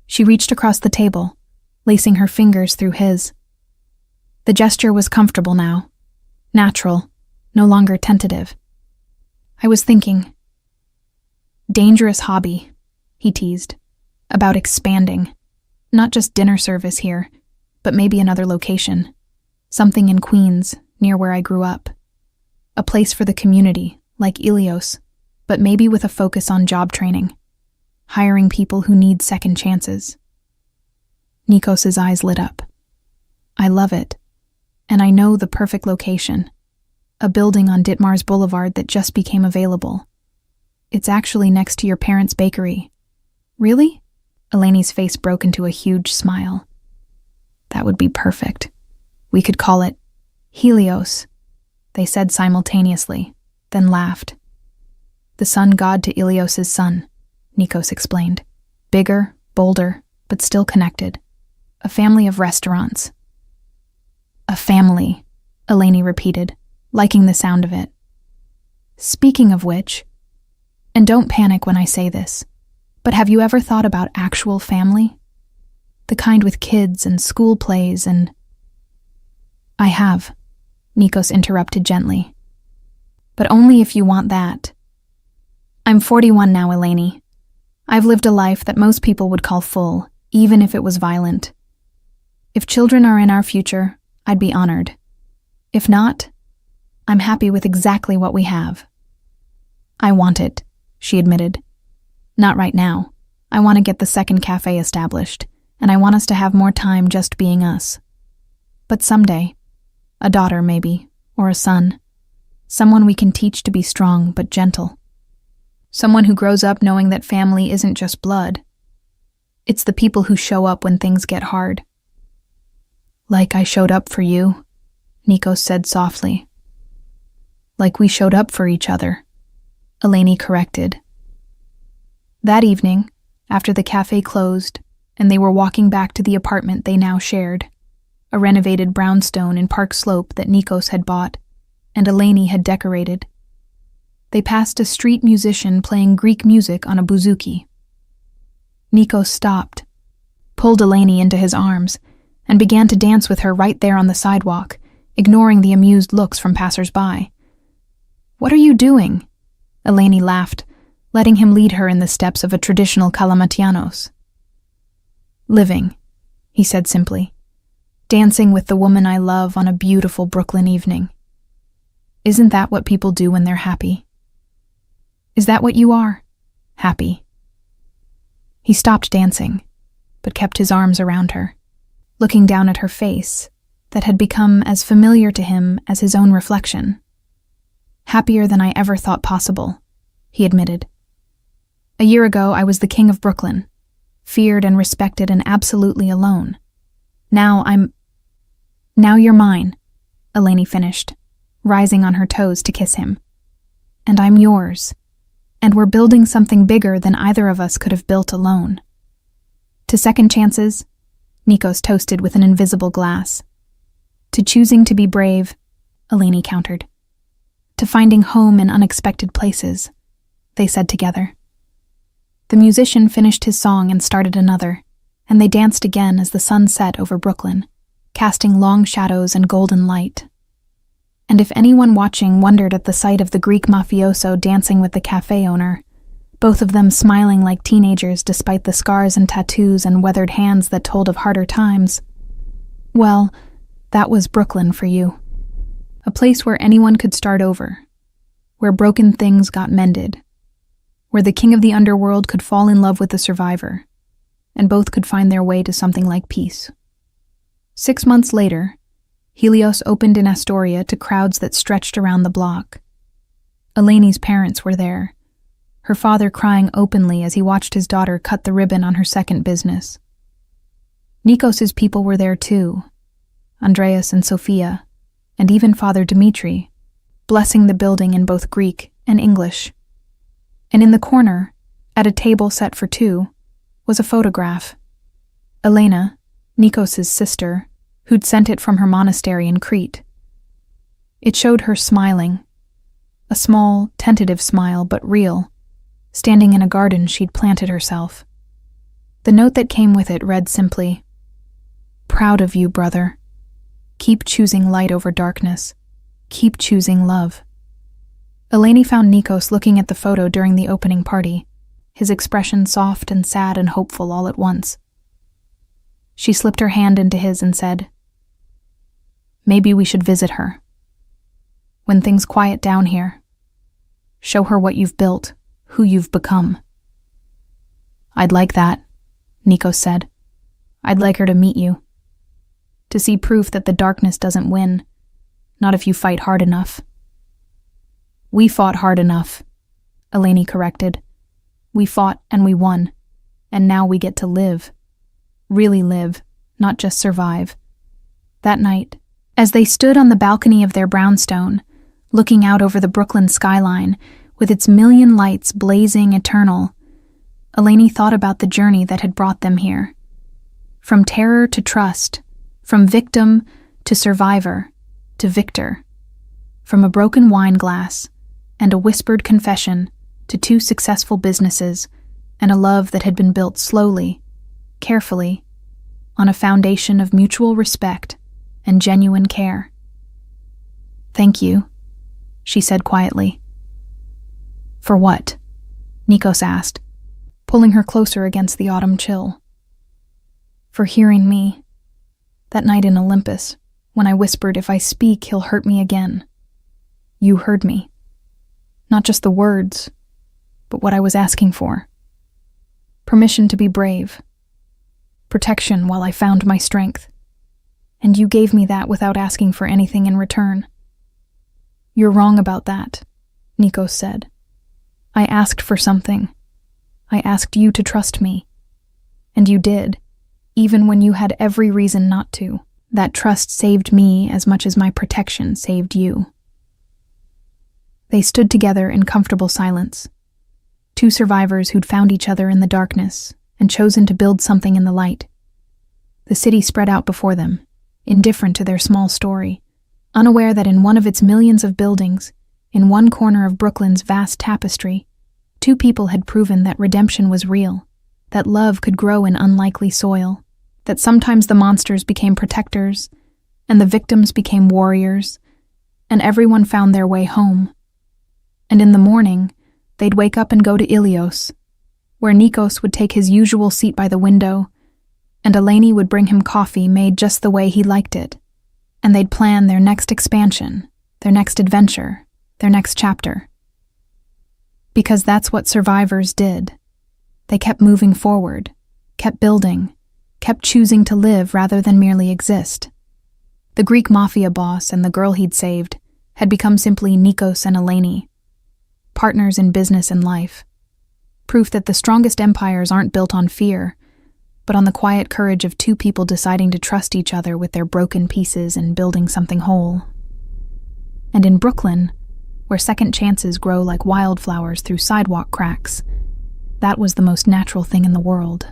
She reached across the table, lacing her fingers through his. The gesture was comfortable now, natural, no longer tentative. "I was thinking. Dangerous hobby," he teased, "about expanding. Not just dinner service here, but maybe another location. Something in Queens, near where I grew up. A place for the community, like Ilios, but maybe with a focus on job training. Hiring people who need second chances." Nikos's eyes lit up. "I love it. And I know the perfect location. A building on Ditmars Boulevard that just became available. It's actually next to your parents' bakery." "Really?" Eleni's face broke into a huge smile. "That would be perfect. We could call it Helios," they said simultaneously, then laughed. "The sun god to Ilios's son," Nikos explained. "Bigger, bolder, but still connected. A family of restaurants." "A family," Eleni repeated, liking the sound of it. "Speaking of which, and don't panic when I say this, but have you ever thought about actual family? The kind with kids and school plays and—" "I have," Nikos interrupted gently. "But only if you want that. I'm 41 now, Eleni. I've lived a life that most people would call full, even if it was violent. If children are in our future, I'd be honored. If not, I'm happy with exactly what we have." "I want it," she admitted. "Not right now. I want to get the second cafe established, and I want us to have more time just being us. But someday, a daughter maybe, or a son, someone we can teach to be strong but gentle. Someone who grows up knowing that family isn't just blood. It's the people who show up when things get hard." "Like I showed up for you," Nikos said softly. "Like we showed up for each other," Eleni corrected. That evening, after the cafe closed and they were walking back to the apartment they now shared, a renovated brownstone in Park Slope that Nikos had bought and Eleni had decorated, they passed a street musician playing Greek music on a bouzouki. Nikos stopped, pulled Eleni into his arms, and began to dance with her right there on the sidewalk, ignoring the amused looks from passers-by. "What are you doing?" Eleni laughed, letting him lead her in the steps of a traditional Kalamatianos. "Living," he said simply. Dancing with the woman I love on a beautiful Brooklyn evening. Isn't that what people do when they're happy? Is that what you are? Happy. He stopped dancing, but kept his arms around her, looking down at her face that had become as familiar to him as his own reflection. Happier than I ever thought possible, he admitted. A year ago, I was the king of Brooklyn, feared and respected and absolutely alone. Now you're mine, Eleni finished, rising on her toes to kiss him. And I'm yours. And we're building something bigger than either of us could have built alone. To second chances, Nikos toasted with an invisible glass. To choosing to be brave, Eleni countered. To finding home in unexpected places, they said together. The musician finished his song and started another, and they danced again as the sun set over Brooklyn, casting long shadows and golden light. And if anyone watching wondered at the sight of the Greek mafioso dancing with the cafe owner, both of them smiling like teenagers despite the scars and tattoos and weathered hands that told of harder times, well, that was Brooklyn for you. A place where anyone could start over, where broken things got mended, where the king of the underworld could fall in love with the survivor, and both could find their way to something like peace. 6 months later, Helios opened in Astoria to crowds that stretched around the block. Eleni's parents were there, her father crying openly as he watched his daughter cut the ribbon on her second business. Nikos's people were there too, Andreas and Sophia, and even Father Dmitri, blessing the building in both Greek and English. And in the corner, at a table set for two, was a photograph. Elena, Nikos's sister, who'd sent it from her monastery in Crete. It showed her smiling, a small, tentative smile, but real, standing in a garden she'd planted herself. The note that came with it read simply, "Proud of you, brother. Keep choosing light over darkness. Keep choosing love." Eleni found Nikos looking at the photo during the opening party, his expression soft and sad and hopeful all at once. She slipped her hand into his and said, "Maybe we should visit her. When things quiet down here, show her what you've built, who you've become." "I'd like that," Nikos said. "I'd like her to meet you. To see proof that the darkness doesn't win, not if you fight hard enough." "We fought hard enough," Eleni corrected. "We fought and we won, and now we get to live. Really live, not just survive." That night, as they stood on the balcony of their brownstone, looking out over the Brooklyn skyline, with its million lights blazing eternal, Eleni thought about the journey that had brought them here. From terror to trust, from victim to survivor to victor, from a broken wine glass and a whispered confession to 2 successful businesses and a love that had been built slowly, carefully, on a foundation of mutual respect and genuine care. "Thank you," she said quietly. "For what?" Nikos asked, pulling her closer against the autumn chill. "For hearing me, that night in Olympus, when I whispered, 'If I speak, he'll hurt me again.' You heard me. Not just the words, but what I was asking for. Permission to be brave. Protection while I found my strength. And you gave me that without asking for anything in return." "You're wrong about that," Nikos said. "I asked for something. I asked you to trust me. And you did, even when you had every reason not to. That trust saved me as much as my protection saved you." They stood together in comfortable silence, 2 survivors who'd found each other in the darkness and chosen to build something in the light. The city spread out before them, indifferent to their small story, unaware that in one of its millions of buildings, in one corner of Brooklyn's vast tapestry, 2 people had proven that redemption was real, that love could grow in unlikely soil, that sometimes the monsters became protectors, and the victims became warriors, and everyone found their way home. And in the morning, they'd wake up and go to Ilios, where Nikos would take his usual seat by the window, and Eleni would bring him coffee made just the way he liked it, and they'd plan their next expansion, their next adventure, their next chapter. Because that's what survivors did. They kept moving forward, kept building, kept choosing to live rather than merely exist. The Greek Mafia boss and the girl he'd saved had become simply Nikos and Eleni, partners in business and life. Proof that the strongest empires aren't built on fear, but on the quiet courage of two people deciding to trust each other with their broken pieces and building something whole. And in Brooklyn, where second chances grow like wildflowers through sidewalk cracks, that was the most natural thing in the world.